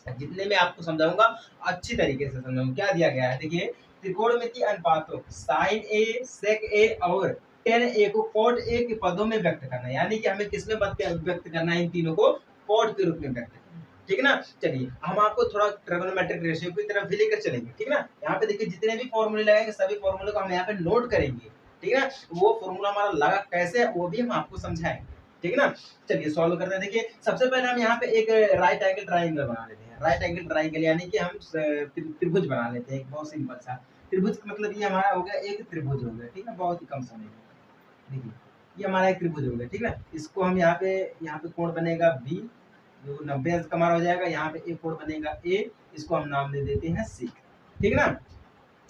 S1: जितने में आपको समझाऊंगा अच्छी तरीके से समझाऊंगा। क्या दिया गया है, देखिए त्रिकोणमिति अनुपातों साइन ए, सेक ए और tan ए को cot ए के पदों में व्यक्त करना है, यानी कि हमें किसमें व्यक्त करना है, इन तीनों को cot के रूप में व्यक्त करना है। ठीक है ना, चलिए हम आपको थोड़ा ट्रिगोनोमेट्रिक रेशियो की तरफ भी लेकर चलेंगे। ठीक है ना, यहाँ पे देखिए जितने भी फॉर्मूले लगाएंगे सभी फॉर्मूले को हम यहाँ पे नोट करेंगे। ठीक है ना, वो फॉर्मूला हमारा लगा कैसे है वो भी हम आपको समझाएंगे। ठीक है ना। चलिए सॉल्व करते हैं। देखिए सबसे पहले हम यहाँ पे एक राइट एंगल ट्राइंगल बना लेते हैं। राइट एंगल ट्राइंगल यानी कि हम त्रिभुज बना लेते हैं, एक बहुत सिंपल सा त्रिभुज। मतलब ये हमारा हो गया एक त्रिभुज हो गया, ठीक है, बहुत ही कम समय में। देखिए ये हमारा एक त्रिभुज हो गया, ठीक है। इसको हम यहाँ पे कोण बनेगा बी, जो 90 अंश का हमारा हो जाएगा। यहाँ पे एक कोण बनेगा ए, इसको हम नाम दे देते हैं सी, ठीक है ना।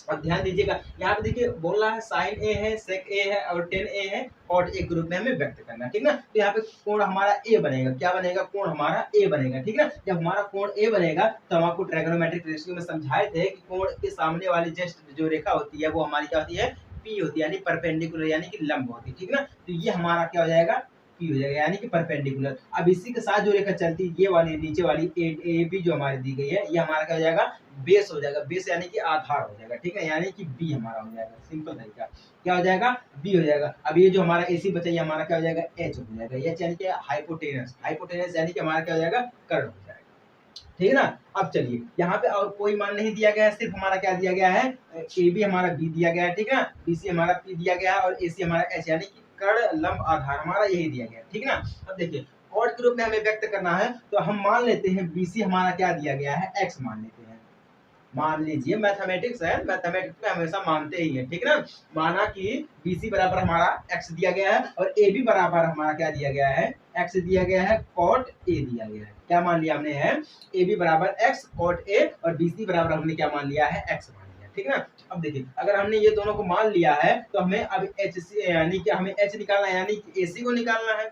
S1: अब ध्यान दीजिएगा यहाँ पे देखिए बोल रहा है साइन ए है, सेक ए है और टेन ए है और एक ग्रुप में हमें व्यक्त करना है, ठीक ना। तो यहाँ पे कोण हमारा ए बनेगा, क्या बनेगा, कोण हमारा ए बनेगा, ठीक ना। जब हमारा कोण ए बनेगा तो हम आपको ट्रायगोनोमेट्रिक रेशियो में समझाए थे कि कोण के सामने वाली जस्ट जो रेखा होती है वो हमारी क्या होती है, पी होती है, यानी परपेंडिकुलर यानी कि लंब होती है, ठीक ना। तो ये हमारा क्या हो जाएगा, पी हो जाएगा यानी कि परपेंडिकुलर। अब इसी के साथ जो रेखा चलती है ये वाली नीचे वाली ए बी जो हमारी दी गई है, ये हमारा क्या हो जाएगा, बेस हो जाएगा। बेस यानी कि आधार हो जाएगा, ठीक है, यानी कि बी हमारा हो जाएगा। सिंपल तरीका क्या हो जाएगा, बी हो जाएगा। अब ये जो हमारा एसी बचा ये हमारा क्या हो जाएगा, एच हो जाएगा। एच यानी कि हाइपोटेनस, हाइपोटेनस यानी कि हमारा क्या हो जाएगा, कर्ण हो जाएगा, ठीक है ना। अब चलिए यहाँ पे और कोई मान नहीं दिया गया है, सिर्फ हमारा क्या दिया गया है, ए बी हमारा बी दिया गया है, ठीक है ना, बी सी हमारा पी दिया गया है और ए सी हमारा एच यानी कि कर्ण लंब आधार हमारा यही दिया गया है, ठीक है ना। अब देखिए कॉर्ड के रूप में हमें व्यक्त करना है तो हम मान लेते हैं बीसी हमारा क्या दिया गया है, एक्स मान लेते हैं। मान लीजिए मैथमेटिक्स है, मैथमेटिक्स में हमेशा मानते ही है, ठीक है ना। माना कि BC बराबर हमारा x दिया गया है और AB बराबर हमारा क्या दिया गया है, x दिया गया है, cot A दिया गया है। क्या मान लिया हमने है, AB बराबर x cot A और BC बराबर हमने क्या मान लिया है, x मान लिया, ठीक है ना। अब देखिए अगर हमने ये दोनों को मान लिया है तो हमें अब HC यानी कि हमें H निकालना है यानी कि AC को निकालना है।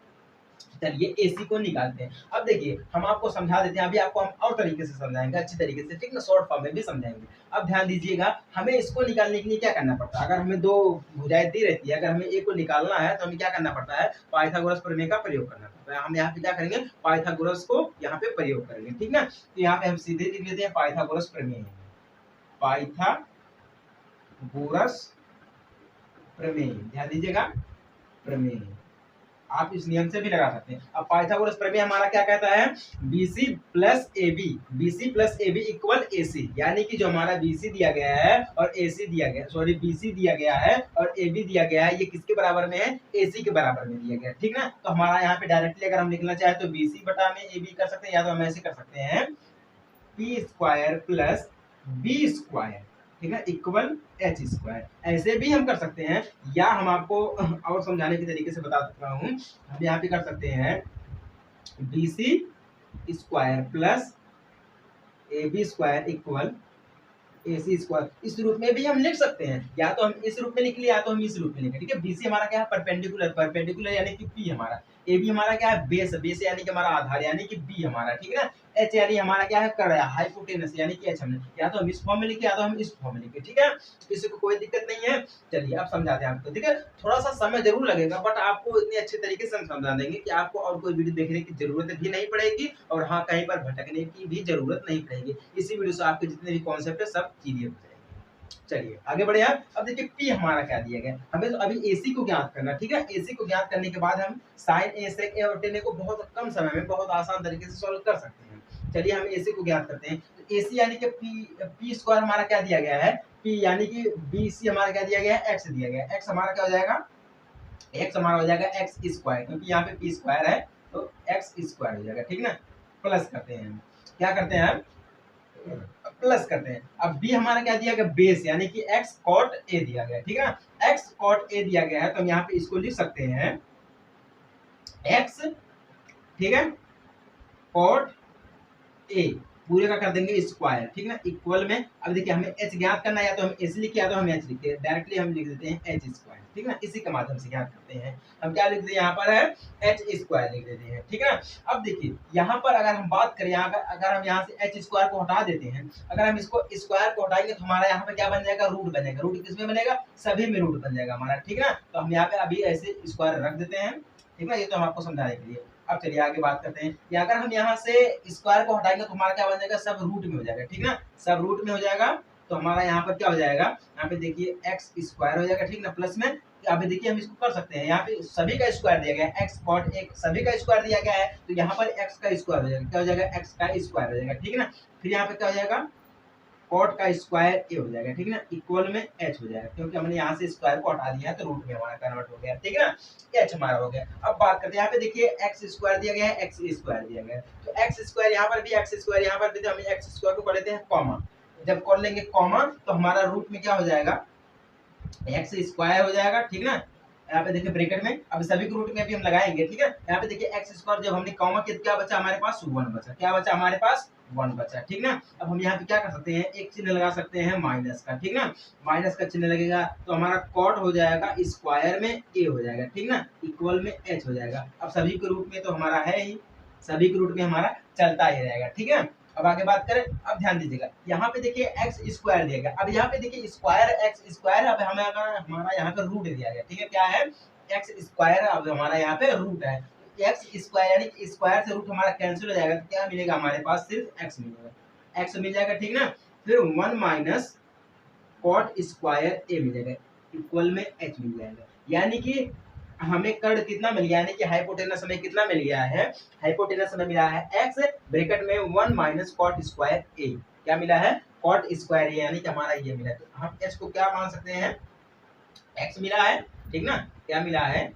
S1: चलिए एसी को निकालते हैं। अब देखिए हम आपको समझा देते हैं, अभी आपको हम और तरीके से समझाएंगे, अच्छी तरीके से, ठीक ना, शॉर्ट फॉर्म में भी समझाएंगे। अब ध्यान दीजिएगा हमें इसको निकालने के लिए क्या करना पड़ता है, अगर हमें दो भुजाएं दी रहती है, अगर हमें एक को निकालना है तो हमें क्या करना पड़ता है, पाइथागोरस प्रमेय का प्रयोग करना पड़ता है। हम यहाँ पे क्या करेंगे, पाइथागोरस को यहाँ पे प्रयोग करेंगे, ठीक ना। तो यहाँ पे हम सीधे लिख लेते हैं पाइथागोरस प्रमेय, पाइथागोरस प्रमेय, ध्यान दीजिएगा प्रमेय, आप इस नियम से भी लगा सकते हैं। अब पाइथागोरस प्रमेय हमारा क्या कहता है, BC plus AB, BC plus AB equal AC, यानी कि जो हमारा BC दिया गया है और AC दिया गया, सॉरी BC दिया गया है और AB दिया गया है, ये किसके बराबर में है, AC के बराबर में दिया गया, ठीक ना। तो हमारा यहाँ पे डायरेक्टली अगर हम लिखना चाहे तो BC बटा में AB कर सकते हैं, या तो हम ऐसे कर सकते हैं P square plus B square, ठीक है, इक्वल एच स्क्वायर, ऐसे भी हम कर सकते हैं। या हम आपको और समझाने के तरीके से बता सकता हूँ, हम यहाँ पे कर सकते हैं BC square plus AB square equal AC square, इस रूप में भी हम लिख सकते हैं, या तो हम इस रूप में लिख लिया या तो हम इस रूप में लिखें, ठीक है। BC हमारा क्या है, परपेंडिकुलर, परपेंडिकुलर यानी कि P हमारा, AB हमारा क्या है, बेस, बेस यानी कि हमारा आधार यानी कि B हमारा, ठीक है ना। H यानी हमारा क्या है, कर्ण, हाइपोटेनस यानी कि H हमने, या तो हम इस फॉर्म में लिखे या तो हम इस फॉर्म में लिखे, ठीक है, किसी को कोई दिक्कत नहीं है। चलिए अब समझाते हैं आपको, ठीक है, थोड़ा सा समय जरूर लगेगा बट आपको इतने अच्छे तरीके से हम समझा देंगे कि आपको और कोई वीडियो देखने की जरूरत भी नहीं पड़ेगी और हाँ कहीं पर भटकने की भी जरूरत नहीं पड़ेगी। इसी वीडियो से आपके जितने भी कॉन्सेप्ट है सब क्लियर हो जाएंगे। चलिए आगे बढ़े आप। अब देखिए P हमारा क्या दिया गया, हमें तो अभी AC को ज्ञात करना, ठीक है। AC को ज्ञात करने के बाद हम sin A sec A और tan A को बहुत कम समय में बहुत आसान तरीके से सॉल्व कर सकते हैं। चलिए हम AC को ज्ञात करते हैं। तो AC यानी कि P स्क्वायर हमारा क्या दिया गया है, P यानी कि BC हमारा क्या दिया गया है, X दिया गया है। X हमारा क्या हो जाएगा, X हमारा हो जाएगा X स्क्वायर, क्योंकि यहाँ पे P स्क्वायर है तो X स्क्वायर हो जाएगा, ठीक ना। प्लस करते हैं, क्या करते हैं, प्लस करते हैं। अब B हमारा क्या दिया गया, बेस यानी कि x cot A दिया गया, ठीक है ना। x cot A दिया गया है तो हम यहाँ पे इसको लिख सकते हैं x, ठीक है, cot A पूरे का कर देंगे स्क्वायर, ठीक है, इक्वल में। अब देखिए हमें h ज्ञात करना है, या तो हम s लिखे या तो हम h लिखे, डायरेक्टली हम लिख देते हैं h स्क्वायर, ठीक है ना, इसी के माध्यम से ज्ञात करते हैं। हम क्या लिखते हैं, यहाँ पर है h स्क्वायर लिख देते हैं, ठीक है ना। अब देखिए यहाँ पर अगर हम बात करें, अगर हम यहाँ से h स्क्वायर को हटा देते हैं, अगर हम इसको स्क्वायर को हटाएंगे तो हमारा यहाँ पे क्या बन जाएगा, रूट बनेगा। रूट किसमें बनेगा, सभी में रूट बन जाएगा हमारा, ठीक है ना। तो हम यहाँ पे अभी ऐसे स्क्वायर रख देते हैं, ठीक है, ये तो हम आपको समझाने के लिए। अब चलिए आगे बात करते हैं कि अगर हम यहाँ से स्क्वायर को हटाएंगे तो हमारा क्या बन जाएगा, सब रूट में हो जाएगा, ठीक ना, सब रूट में हो जाएगा। तो हमारा यहाँ पर क्या हो जाएगा, यहाँ पे देखिए एक्स स्क्वायर हो जाएगा, ठीक ना, प्लस में। यहाँ पे देखिए हम इसको कर सकते हैं, यहाँ पे सभी का स्क्वायर दिया गया है, एक्स कॉट एक सभी का स्क्वायर दिया गया है, तो यहाँ पर एक्स का स्क्वायर हो जाएगा, क्या हो जाएगा, एक्स का स्क्वायर हो जाएगा, ठीक है ना। फिर यहाँ पे क्या हो जाएगा, कॉट का स्क्वायर ए हो जाएगा, ठीक है ना, इक्वल में एच हो जाएगा, क्योंकि हमने यहाँ से स्क्वायर को हटा दिया है तो रूट में हमारा कन्वर्ट हो गया, ठीक है ना, एच हमारा हो गया। अब बात करते हैं यहाँ पे, देखिए एक्स स्क्वायर दिया गया है, एक्स स्क्वायर दिया गया है, तो एक्स स्क्वायर यहाँ पर भी, एक्स स्क्वायर यहाँ पर भी, तो हमें एक्स स्क्वायर को कर लेते हैं कॉमा, जब कर लेंगे कॉमा तो हमारा रूट में क्या हो जाएगा, एक्स स्क्वायर हो जाएगा, ठीक ना। यहाँ पे देखिए ब्रैकेट में, अब सभी को रूट में भी हम लगाएंगे, ठीक है। यहाँ पे देखिए एक्स स्क्वायर जब हमने कॉमा किया क्या बचा हमारे पास, 1 बचा, क्या बचा हमारे पास, 1 बचा, ठीक ना। अब हम यहाँ पे क्या कर सकते हैं, एक चिन्ह लगा सकते हैं माइनस का, ठीक ना, माइनस का चिन्ह लगेगा तो हमारा कॉट हो जाएगा स्क्वायर में ए हो जाएगा, ठीक ना, इक्वल में एच हो जाएगा। अब सभी के रूट में तो हमारा है ही, सभी के रूट में हमारा चलता ही रहेगा, ठीक है। अब आगे बात करें, अब ध्यान दीजिएगा यहाँ पे देखिए एक्स स्क्वायर दिया गया, अब यहाँ पे देखिए स्क्वायर एक्स स्क्वायर, अब हमें हमारा यहाँ पे रूट दिया गया, ठीक है, क्या है, एक्स स्क्वायर, अब हमारा यहाँ पे रूट है, एक्स स्क्वायर यानी कि स्क्वायर से रूट हमारा कैंसिल हो जाएगा, तो क्या मिलेगा हमारे पास, सिर्फ एक्स मिलेगा, एक्स मिल जाएगा, ठीक ना। फिर 1 माइनस कॉट स्क्वायर ए मिलेगा, इक्वल में एच मिल जाएगा, यानी कि हमें कर्ण कितना मिल गया, यानी कि हाइपोटेनस हमें कितना मिल गया है, हाइपोटेनस हमें मिला है x ब्रैकेट में 1 माइनस कॉट स्क्वायर a, क्या मिला है, कॉट स्क्वायर a, यानी कि हमारा ये मिला, तो हम h को क्या मान सकते हैं, x मिला है, ठीक ना, क्या मिला है,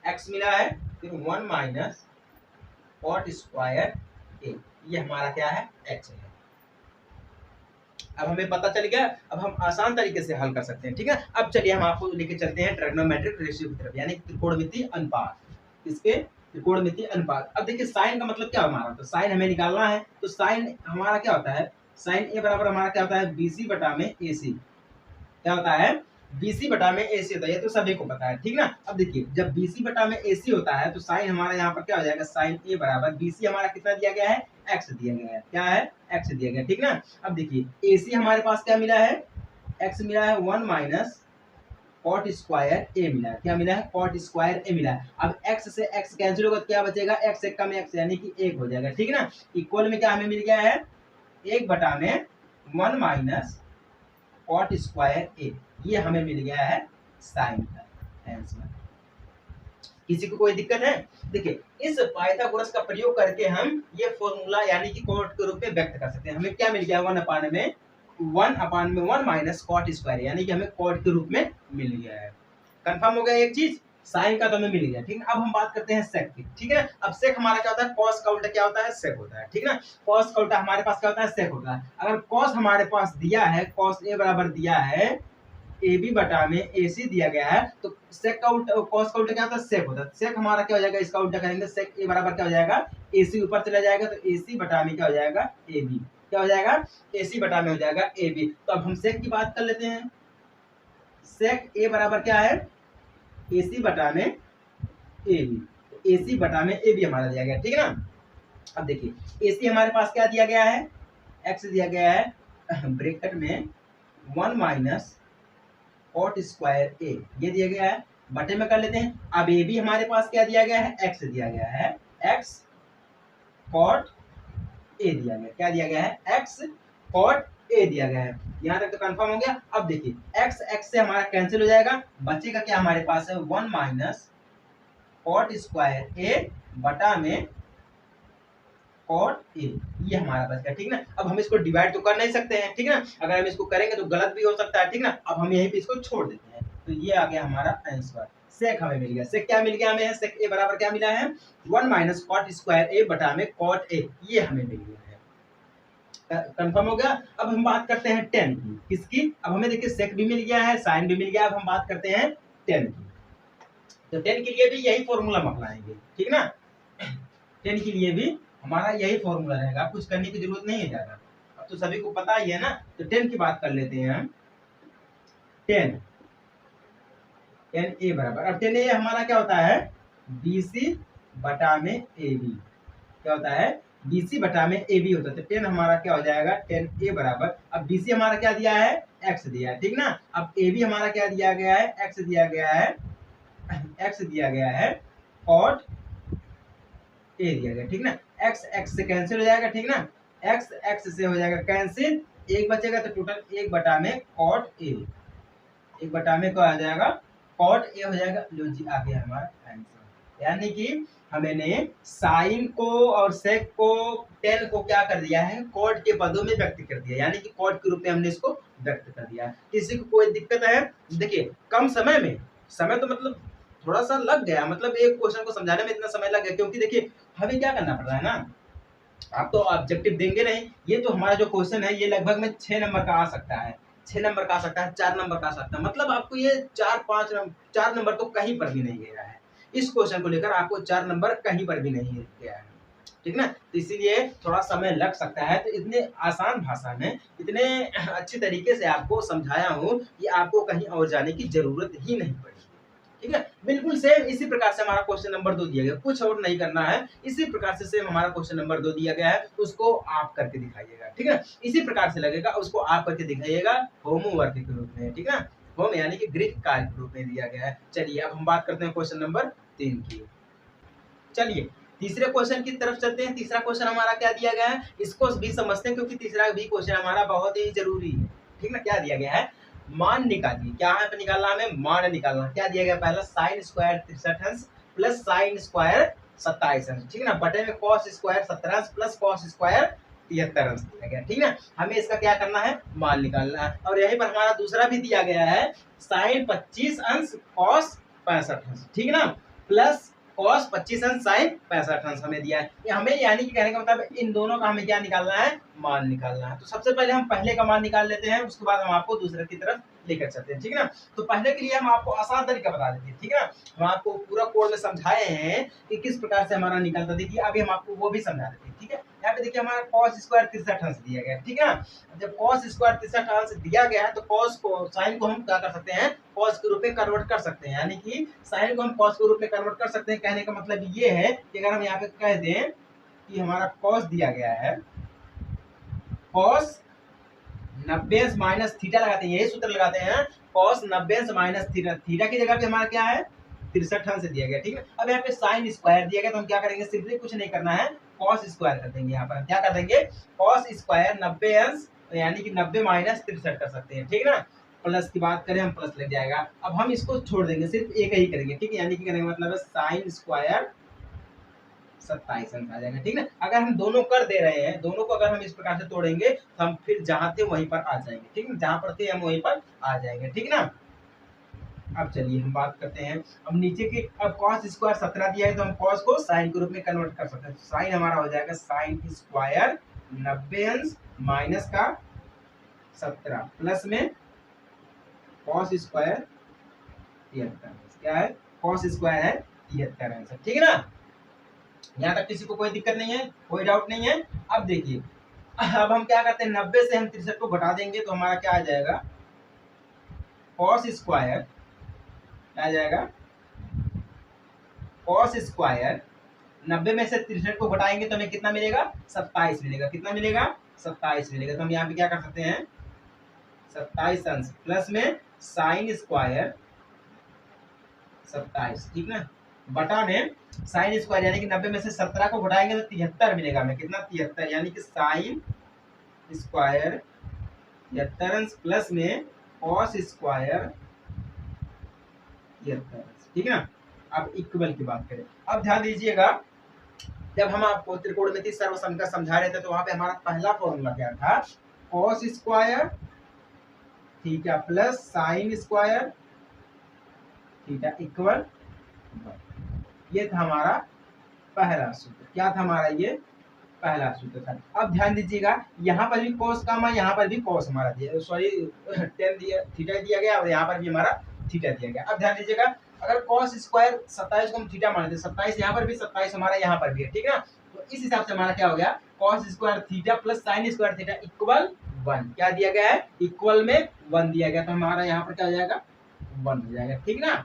S1: x मिला है, फिर 1 माइनस कॉट स्क्वायर a, ये हमारा क्या है, x है। अब हमें पता चल गया, अब हम आसान तरीके से हल कर सकते हैं, ठीक है। अब चलिए हम आपको लेके चलते हैं ट्रिग्नोमेट्रिक रेशियो की तरफ, यानी त्रिकोणमितीय अनुपात, इसके त्रिकोणमितीय अनुपात। अब देखिए साइन का मतलब क्या हमारा, तो साइन हमें निकालना है, तो साइन हमारा क्या होता है, साइन ए बराबर हमारा क्या होता है, बीसी बटा में एसी, क्या होता है, बीसी बटा में एसी होता है, ये तो सभी को पता है, ठीक ना। अब देखिए जब बीसी बटा में एसी होता है तो साइन हमारा यहाँ पर क्या हो जाएगा, साइन ए बराबर बीसी हमारा कितना दिया गया है, एक्स दिया गया है, क्या है, एक्स दिया गया, ठीक ना। अब देखिए एसी हमारे पास क्या मिला है, एक्स मिला है, 1 माइनस कॉट स्क्वायर ए मिला है, क्या मिला है, कॉट स्क्वायर ए मिला है। अब एक्स से एक्स कैंसिल होगा तो क्या बचेगा, एक्स एक कम एक्स यानी कि 1 हो जाएगा, ठीक ना। इक्वल में क्या हमें मिल गया है, 1 बटा में 1 माइनस कॉट स्क्वायर ए, ये हमें मिल गया है साइन का आंसर। किसी को कोई दिक्कत है, देखिए इस पाइथागोरस का प्रयोग करके हम ये फॉर्मूला यानी कि कॉट के रूप में व्यक्त कर सकते हैं। हमें क्या मिल गया, 1 अपान में 1 माइनस कॉट स्क्वायर, यानी कि हमें कॉट के रूप में मिल गया है। कंफर्म हो गया एक चीज, साइन का तो हमें मिल गया, ठीक है। अब हम बात करते हैं सेक की, ठीक है। अब सेक हमारा क्या होता है, कॉस का उल्टा क्या होता है, सेक होता है, ठीक ना। कॉस का उल्टा हमारे पास क्या होता है, सेक होता है। अगर कॉस हमारे पास दिया है, कॉस ए बराबर दिया है ए बी बटा में ए सी दिया गया है, तो सेक का उल्टा, कॉस का उल्टा क्या होता है, सेक होता है। सेक हमारा क्या हो जाएगा, इसका उल्टा करेंगे, सेक ए बराबर क्या हो जाएगा, ए सी ऊपर चला जाएगा, तो ए सी बटा में क्या हो जाएगा, ए बी, क्या हो जाएगा, ए सी बटा में हो जाएगा ए बी। तो अब हम सेक की बात कर लेते हैं, सेक ए बराबर क्या है, ए सी बटा में ए बी, ए सी बटा में ए बी हमारा दिया गया, ठीक है ना। अब देखिए ए सी हमारे पास क्या दिया गया है, एक्स दिया गया है, ब्रैकेट में 1 माइनस कॉट स्क्वायर ए, ये दिया गया है, बटे में कर लेते हैं। अब ए बी हमारे पास क्या दिया गया है, एक्स दिया गया है, एक्स कॉट ए दिया गया, क्या दिया गया है, एक्स कॉट ए दिया गया है। यहाँ तक तो कंफर्म हो गया। अब देखिए एक्स एक्स से हमारा कैंसिल हो जाएगा, बचेगा क्या हमारे पास है, 1 माइनस कॉट स्क्वायर ए बटा में कॉट ए, ये हमारा बच गया, ठीक ना। अब हम इसको डिवाइड तो कर नहीं सकते हैं, ठीक ना, अगर हम इसको करेंगे तो गलत भी हो सकता है, ठीक ना। अब हम यहीं पे इसको छोड़ देते हैं, तो ये आ गया हमारा आंसर। सेक हमें मिल गया, सेक क्या मिल गया हमें, सेक ए बराबर क्या मिला है, 1 माइनस कॉट स्क्वायर ए बटा में कॉट ए, ये हमें मिल गया है। कंफर्म हो गया। अब हम बात करते हैं टेन की, किसकी, अब हमें देखिए सेक भी मिल गया है, साइन भी मिल गया, अब हम बात करते हैं टेन की। तो टेन के लिए भी यही फॉर्मूला हम अपनाएंगे, ठीक ना, टेन के लिए भी हमारा यही फॉर्मूला रहेगा, कुछ करने की जरूरत नहीं है ज्यादा, अब तो सभी को पता ही है ना। तो टेन की बात कर लेते हैं हम, टेन ए बराबर, अब टेन ए हमारा क्या होता है, बीसी बटा में ए बी, क्या होता है, बीसी बटा में ए बी होता है। तो टेन हमारा क्या हो जाएगा, टेन ए बराबर, अब बीसी हमारा क्या दिया है, एक्स दिया है, ठीक ना। अब ए बी हमारा क्या दिया गया है, एक्स दिया गया है, एक्स दिया गया है, कॉट ए दिया गया, ठीक ना। एक्स एक्स से कैंसिल हो जाएगा, ठीक ना, एक्स एक्स से हो जाएगा कैंसिल, एक बचेगा, तो टोटल 1 बटा में कॉट ए, 1 बटा में क्या आ जाएगा, कॉट ए हो जाएगा। लो जी आ गया हमारा आंसर, यानी कि हमने साइन को और सेक को टेन को क्या कर दिया है, कॉट के पदों में व्यक्त कर दिया, यानी कि कॉट के रूप में हमने इसको व्यक्त कर दिया। किसी को कोई दिक्कत है? देखिए कम समय में, समय तो मतलब थोड़ा सा लग गया, मतलब एक क्वेश्चन को समझाने में इतना समय लग गया, क्योंकि देखिए हमें क्या करना पड़ रहा है ना, आप तो ऑब्जेक्टिव देंगे नहीं। ये तो हमारा जो क्वेश्चन है ये लगभग में 6 नंबर का आ सकता है, 6 नंबर का आ सकता है, 4 नंबर का आ सकता है, मतलब आपको ये 4 नंबर तो कहीं पर भी नहीं गया है। इस क्वेश्चन को लेकर आपको 4 नंबर कहीं पर भी नहीं गया है, ठीक ना। तो इसीलिए थोड़ा समय लग सकता है। तो इतने आसान भाषा में इतने अच्छी तरीके से आपको समझाया हूँ कि आपको कहीं और जाने की जरूरत ही नहीं पड़ी, ठीक है। बिल्कुल सेम इसी प्रकार से हमारा क्वेश्चन नंबर 2 दिया गया, कुछ और नहीं करना है, इसी प्रकार से सेम हमारा क्वेश्चन नंबर 2 दिया गया है, उसको आप करके दिखाइएगा, ठीक है। इसी प्रकार से लगेगा, उसको आप करके दिखाइएगा होमवर्क के रूप में, ठीक है। होम यानी कि गृह कार्य के रूप में दिया गया है। चलिए अब हम बात करते हैं क्वेश्चन नंबर 3 की। चलिए तीसरे क्वेश्चन की तरफ चलते हैं। तीसरा क्वेश्चन हमारा क्या दिया गया है, इसको भी समझते हैं, क्योंकि तीसरा भी क्वेश्चन हमारा बहुत ही जरूरी है, ठीक ना। क्या दिया गया है, मान निकालिए। क्या है निकालना, हमें मान निकालना। क्या दिया गया, पहला साइन स्क्वायर 63 अंश प्लस साइन स्क्वायर 27 अंश, ठीक है ना, बटे में कॉस स्क्वायर 17 अंश प्लस कॉस स्क्वायर 73 अंश दिया गया, ठीक ना। हमें इसका क्या करना है, मान निकालना है। और यहीं पर हमारा दूसरा भी दिया गया है, साइन 25 अंश कॉस 65 अंश, ठीक ना, प्लस कॉस 25 अंश साइन 65 अंश हमें दिया है। हमें यानी कि कहने का मतलब इन दोनों का हमें क्या निकालना है, मान निकालना है। तो सबसे पहले हम पहले का मान निकाल लेते हैं, उसके बाद हम आपको दूसरे की तरफ लेकर चलते हैं, ठीक है ना। तो पहले के लिए हम आपको आसान तरीका बता देते हैं, ठीक है ना। हम आपको पूरा कोड में समझाए हैं कि किस प्रकार से हमारा निकलता, देखिए अभी हम आपको वो भी समझा देते हैं, ठीक है। यहाँ पे देखिए हमारा कॉस स्क्वायर 63 अंश दिया गया है, ठीक है ना। जब कॉस स्क्वायर 63 अंश दिया गया है तो कॉस को साइन को हम क्या कर सकते हैं, कॉस के रूप में कन्वर्ट कर सकते हैं, यानी कि साइन को हम कॉस के रूप में कन्वर्ट कर सकते हैं। कहने का मतलब ये है कि अगर हम यहाँ पे कह दें कि हमारा कॉस दिया गया है, कॉस 90 माइनस थीटा लगाते हैं, यही सूत्र लगाते हैं, कॉस 90 माइनस थीटा, थीटा की जगह पे हमारा क्या है 63 अंश दिया गया, ठीक है। अब यहाँ पे साइन स्क्वायर दिया गया तो हम क्या करेंगे, सिंपली कुछ नहीं करना है, कॉस स्क्वायर कर देंगे। यहाँ पर हम क्या कर देंगे, कॉस स्क्वायर 90 अंश यानी कि 90 माइनस 63 कर सकते हैं, ठीक है ना। प्लस की बात करें हम, प्लस लग जाएगा। अब हम इसको छोड़ देंगे, सिर्फ एक ही करेंगे, ठीक है, यानी कि करने का मतलब है साइन स्क्वायर 27 अंश आ जाएगा, ठीक है। अगर हम दोनों कर दे रहे हैं, दोनों को अगर हम इस प्रकार से तोड़ेंगे तो हम फिर जहां थे वहीं पर आ जाएंगे, ठीक है, जहां पर थे हम वहीं पर आ जाएंगे, ठीक है ना। अब चलिए हम बात करते हैं, अब नीचे की, अब cos स्क्वायर 17 दिया है तो हम cos को साइन के रूप में कन्वर्ट कर सकते हैं। साइन हमारा हो जाएगा साइन स्क्वायर 90 अंश माइनस का 17 प्लस में cos स्क्वायर 73 अंश, क्या है, cos स्क्वायर है 73 अंश, ठीक है ना। यहाँ तक किसी को कोई दिक्कत नहीं है, कोई डाउट नहीं है। अब देखिए अब हम क्या करते हैं, 90 से हम 63 को घटा देंगे तो हमारा क्या आ जाएगा, cos स्क्वायर क्या आ जाएगा, cos स्क्वायर 90 में से 63 को घटाएंगे तो हमें कितना मिलेगा, 27 मिलेगा। कितना मिलेगा, 27 मिलेगा। तो हम यहाँ पे क्या कर सकते हैं, 27 अंश प्लस में साइन स्क्वायर 27, ठीक ना, बटा में साइन स्क्वायर यानी कि 90 में से 17 को घटाएंगे तो 73 मिलेगा हमें। कितना, 73, यानी कि साइन स्क्वायर 73 अंश प्लस में कॉस स्क्वायर 73, ठीक है ना। अब इक्वल की बात करें, अब ध्यान दीजिएगा, जब हम आपको त्रिकोणमिति सर्वसमता समझा रहे थे तो वहां पे हमारा पहला फॉर्मूला क्या था, cos square theta plus sine square theta equal, ये था हमारा पहला सूत्र। क्या था हमारा ये पहला सूत्र था। अब ध्यान दीजिएगा, यहाँ पर भी cos का मान, यहाँ पर भी cos हमारा दिया, सॉरी टेन दिया, थीटा दिया गया, और यहाँ पर भी हमारा थीटा दिया गया। अब ध्यान दीजिएगा, अगर cos स्क्वायर 27 को हम थीटा मानते हैं, 27 यहाँ पर भी, 27 हमारा यहाँ पर भी है, ठीक है ना। तो इस हिसाब से हमारा क्या हो गया, cos square theta plus sine square theta equal 1। क्या दिया गया है, इक्वल में 1 दिया गया, तो हमारा यहाँ पर क्या हो जाएगा, 1 हो जाएगा, ठीक ना।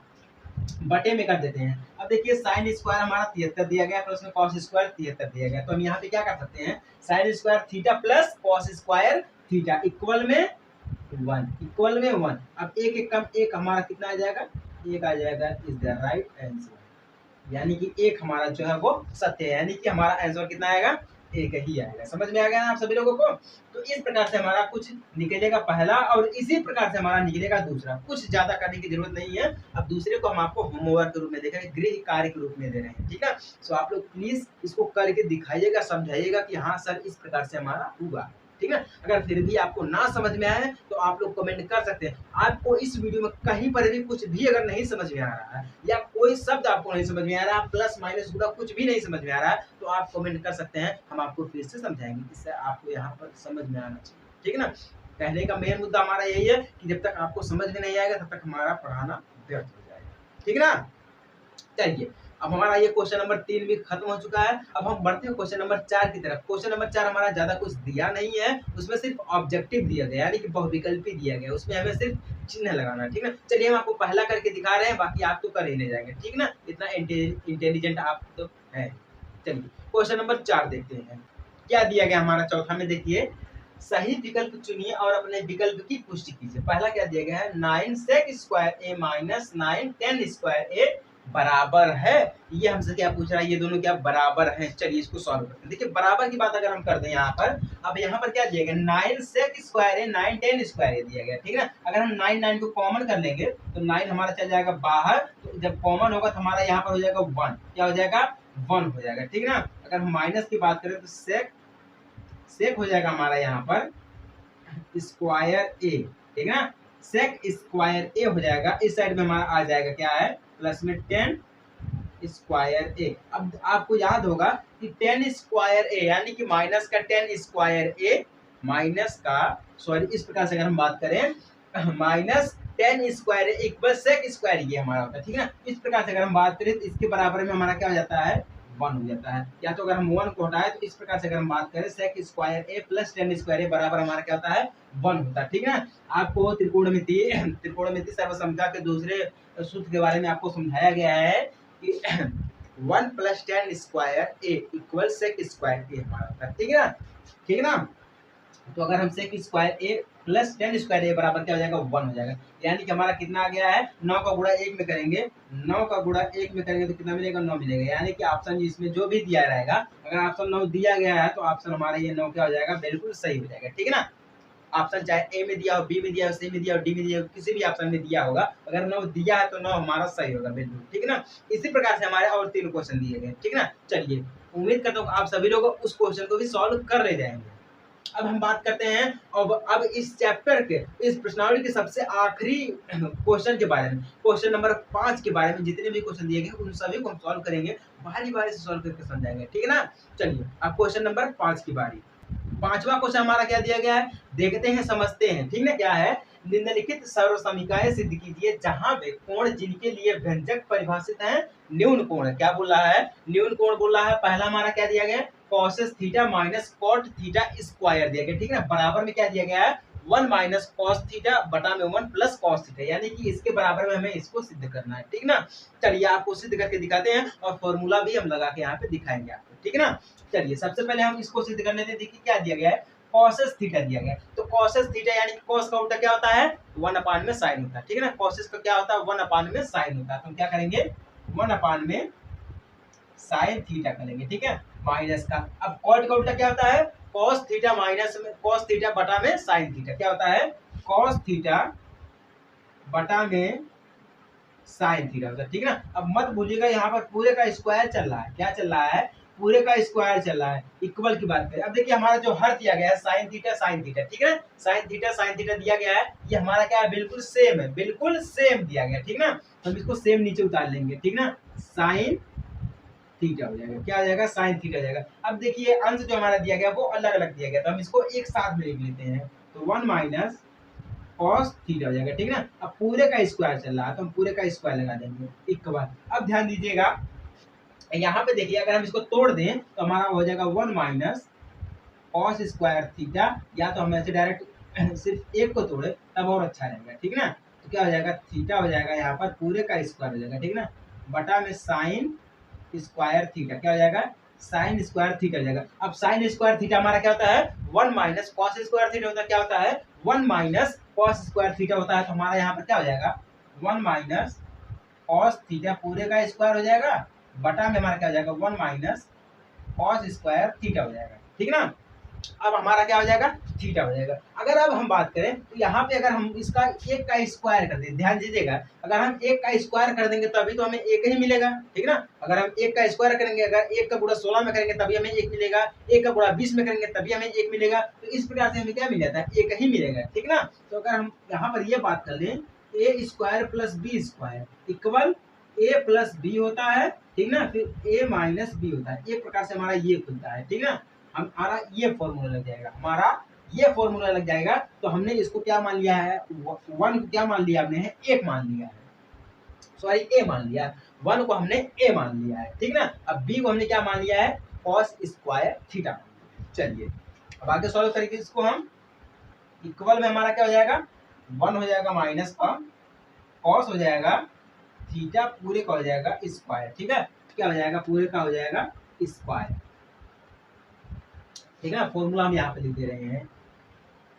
S1: बटे में कर देते हैं। अब देखिए साइन स्क्वायर हमारा 73 दिया गया प्लस में कॉस स्क्वायर 73 दिया गया, तो हम यहाँ पे क्या कर सकते हैं, sine square theta plus cos square theta equal में 1, इक्वल में 1। अब एक एक कम एक हमारा कितना आ जाएगा, एक आ जाएगा, इज द राइट आंसर, यानी कि एक हमारा जो है वो सत्य है, यानी कि हमारा आंसर कितना आएगा, एक ही आएगा। समझ में आ गया ना आप सभी लोगों को? तो इस प्रकार से हमारा कुछ निकलेगा पहला और इसी प्रकार से हमारा निकलेगा दूसरा। कुछ ज्यादा करने की जरूरत नहीं है। अब दूसरे को हम आपको होमवर्क के रूप में दे रहे हैं, गृह कार्य के रूप में दे रहे हैं, ठीक है। सो आप लोग प्लीज इसको करके दिखाइएगा, समझाइएगा कि हाँ सर इस प्रकार से हमारा हुआ, ठीक है। अगर फिर भी आपको ना समझ में आए तो आप लोग कमेंट कर सकते हैं। आपको इस वीडियो में कहीं पर भी कुछ भी अगर नहीं समझ में आ रहा है या कोई शब्द आपको नहीं समझ में आ रहा है, प्लस माइनस गुणा कुछ भी नहीं समझ में आ रहा है, तो आप कमेंट कर सकते हैं, हम आपको फिर से समझाएंगे। इससे आपको यहाँ पर समझ में आना चाहिए, ठीक है ना। कहने का मेन मुद्दा हमारा यही है कि जब तक आपको समझ में नहीं आएगा तब तक हमारा पढ़ाना व्यर्थ हो जाएगा, ठीक है ना। चलिए अब हमारा ये क्वेश्चन नंबर 3 भी खत्म हो चुका है। अब हम बढ़ते हैं क्वेश्चन नंबर 4 की तरफ। क्वेश्चन नंबर 4 हमारा ज्यादा कुछ दिया नहीं है, उसमें सिर्फ ऑब्जेक्टिव दिया गया, यानी कि बहुविकल्पी दिया गया, उसमें हमें सिर्फ चिन्ह लगाना है, ठीक है। चलिए हम आपको पहला करके दिखा रहे हैं, बाकी आप तो कर ही ले जाएंगे, ठीक ना। इतना इंटेलिजेंट आप तो है। चलिए क्वेश्चन नंबर 4 देखते हैं क्या दिया गया हमारा। चौथा में देखिए, सही विकल्प चुनिए और अपने विकल्प की पुष्टि कीजिए। पहला क्या दिया गया है, 9 sec square A minus 9 10 square ए बराबर है। ये हमसे क्या पूछ रहा है, ये दोनों क्या बराबर हैं। चलिए इसको सॉल्व करते हैं। देखिए बराबर की बात अगर हम कर दें यहाँ पर, अब यहाँ पर क्या दिया गया, 9 sec स्क्वायर है 9 10 स्क्वायर ए दिया गया, ठीक है। अगर हम 9 को कॉमन कर लेंगे तो 9 हमारा चल जाएगा बाहर, तो जब कॉमन होगा तो हमारा यहाँ पर हो जाएगा 1, क्या हो जाएगा 1 हो जाएगा, ठीक है ना। अगर हम माइनस की बात करें तो सेक हो जाएगा हमारा यहाँ पर स्क्वायर ए, ठीक है ना। सेक स्क्वायर ए हो जाएगा, इस साइड में हमारा आ जाएगा क्या है, प्लस में 10 स्क्वायर ए। अब आपको याद होगा कि 10 स्क्वायर ए यानी कि माइनस का 10 स्क्वायर ए, माइनस का सॉरी इस प्रकार से अगर हम बात करें minus 10 square equal sec square ये हमारा होता है, ठीक है ना। इस प्रकार से अगर हम बात करें तो इसके बराबर में हमारा क्या हो जाता है, 1 हो जाता है। या तो अगर हम 1 को हटाए तो इस प्रकार से अगर हम बात करें सेक स्क्वायर ए प्लस 10 स्क्वायर ए बराबर हमारा क्या होता है, 1 होता है, ठीक है ना। आपको त्रिकोणमिति सर्वसमता के दूसरे सूत्र के बारे में आपको समझाया गया है कि 1 प्लस 10 स्क्वायर ए इक्वल सेक स्क्वायर ए हमारा होता है, ठीक है ना, ठीक है ना। तो अगर हम सेक स्क्वायर ए प्लस 10 स्क्वायर ए बराबर क्या हो जाएगा, 1 हो जाएगा। यानी कि हमारा कितना आ गया है, 9 का गुणा 1 में करेंगे, 9 का गुणा 1 में करेंगे तो कितना मिलेगा, 9 मिलेगा। यानी कि ऑप्शन इसमें जो भी दिया रहेगा, अगर ऑप्शन 9 दिया गया है तो ऑप्शन हमारा ये 9 क्या हो जाएगा, बिल्कुल सही हो जाएगा, ठीक है ना। ऑप्शन चाहे ए में दिया हो, बी में दिया हो, सी में दिया हो, डी में दिया हो, किसी भी ऑप्शन में दिया होगा, अगर 9 दिया है तो 9 हमारा सही होगा बिल्कुल, ठीक है ना। इसी प्रकार से हमारे और 3 क्वेश्चन दिए गए, ठीक है ना। चलिए उम्मीद करता हूँ आप सभी लोग उस क्वेश्चन को भी सॉल्व कर ले जाएंगे। अब हम बात करते हैं अब इस चैप्टर के इस प्रश्नावली के सबसे आखिरी क्वेश्चन के बारे में, क्वेश्चन नंबर 5 के बारे में। जितने भी क्वेश्चन दिए गए उन सभी को हम सॉल्व करेंगे, बारी बारी से सॉल्व करके समझाएंगे, ठीक है ना। चलिए अब क्वेश्चन नंबर 5 की बारी। 5वां क्वेश्चन हमारा क्या दिया गया है, देखते हैं समझते हैं, ठीक ना। क्या है, निम्नलिखित सर्वसमीकाएं सिद्ध कीजिए जहां वे कोण जिनके लिए व्यंजक परिभाषित है न्यून कोण है। क्या बोल रहा है, न्यून कोण बोल रहा है। पहला हमारा क्या दिया गया है, cosec theta minus cot theta square दिया गया, ठीक है ना। बराबर में क्या दिया गया है, 1 माइनस कॉस थीटा बटा में 1 प्लस कॉस थीटा, यानी कि इसके बराबर में हमें इसको सिद्ध करना है, ठीक ना। चलिए आपको सिद्ध करके दिखाते हैं और फॉर्मूला भी हम लगा के यहाँ पे दिखाएंगे आपको, ठीक है ना। चलिए सबसे पहले हम इसको सिद्ध करने दें। देखिए क्या दिया गया है, कॉसेस थीटा दिया गया है। तो कॉसेस थीटा यानी कि कॉस का उल्टा क्या होता है, 1 अपान में साइन होता है, ठीक है ना। कॉसेस का क्या होता है, 1 अपान में साइन होता है। तो हम क्या करेंगे, 1 अपान में साइन थीटा करेंगे, ठीक है, माइनस का। अब कॉट का उल्टा क्या होता है, कॉस थीटा माइनस में कॉस थीटा बटा में साइन थीटा, क्या होता है, कॉस थीटा बटा में साइन थीटा होता है, ठीक है ना। अब मत भूलिएगा यहाँ पर पूरे का स्क्वायर चल रहा है, क्या चल रहा है, पूरे का स्क्वायर चल रहा है। इक्वल की बात करें, अब देखिए हमारा जो हर दिया गया है साइन थीटा, ठीक है, साइन थीटा दिया गया है। ये हमारा क्या है, बिल्कुल सेम है, बिल्कुल सेम दिया गया, ठीक ना। हम इसको सेम नीचे उतार लेंगे, ठीक ना, साइन थीटा हो जाएगा, क्या हो जाएगा, साइन थीटा हो जाएगा। अब देखिए अंश जो हमारा दिया गया वो अलग अलग दिया गया, तो हम इसको एक साथ में लिख लेते हैं। तो 1 माइनस कॉस थीटा हो जाएगा, ठीक है ना। अब पूरे का स्क्वायर चल रहा है तो हम पूरे का स्क्वायर लगा देंगे एक के बाद। अब ध्यान दीजिएगा यहाँ पे देखिए, अगर हम इसको तोड़ दें तो हमारा हो जाएगा 1 माइनस कॉस स्क्वायर थीटा, या तो हम ऐसे डायरेक्ट सिर्फ एक को तोड़े तब और अच्छा रहेगा, ठीक है ना। तो क्या हो जाएगा, थीटा हो जाएगा यहाँ पर पूरे का स्क्वायर हो जाएगा, ठीक है ना, बटा में साइन स्क्वायर थीटा, क्या हो जाएगा, साइन स्क्वायर थीटा हो जाएगा। अब साइन स्क्वायर थीटा हमारा क्या होता है, 1 माइनस कॉस स्क्वायर थीटा होता है, क्या होता है, 1 माइनस कॉस स्क्वायर थीटा होता है। तो हमारा यहाँ पर क्या हो जाएगा, 1 माइनस कॉस थीटा पूरे का स्क्वायर हो जाएगा, बटा में हमारा क्या हो जाएगा, 1 माइनस कॉस स्क्वायर थीटा हो जाएगा, ठीक ना। अब हमारा क्या हो जाएगा, थीटा हो जाएगा। अगर अब हम बात करें तो यहाँ पे अगर हम इसका एक का स्क्वायर कर दें, ध्यान दीजिएगा, अगर हम एक का स्क्वायर कर देंगे तो अभी तो हमें एक ही मिलेगा, ठीक ना। अगर हम एक का स्क्वायर करेंगे, अगर एक का गुणा 16 में करेंगे तभी हमें एक मिलेगा, एक का गुणा 20 में करेंगे तभी हमें एक मिलेगा, तो इस प्रकार से हमें क्या मिल जाता है, एक ही मिलेगा, ठीक ना। तो अगर हम यहाँ पर ये बात कर लें, A square plus B square equal A plus B होता है, ठीक ना, फिर ए माइनस बी होता है, एक प्रकार से हमारा ये खुलता है, ठीक ना। हमारा ये फॉर्मूला लग जाएगा, हमारा ये फॉर्मूला लग जाएगा। तो हमने इसको क्या मान लिया है, वन को क्या मान लिया हमने है, एक मान लिया है, सॉरी ए मान लिया, वन को हमने ए मान लिया है, ठीक ना। अब बी को हमने क्या मान लिया है, कॉस स्क्वायर थीटा। चलिए अब आगे सॉल्व करेंगे इसको हम। इक्वल में हमारा क्या हो जाएगा, वन हो जाएगा माइनस का कॉस हो जाएगा थीटा पूरे का हो जाएगा स्क्वायर, ठीक है, क्या हो जाएगा, पूरे का हो जाएगा स्क्वायर, ठीक है ना। फॉर्मूला हम यहाँ पे लिख दे रहे हैं,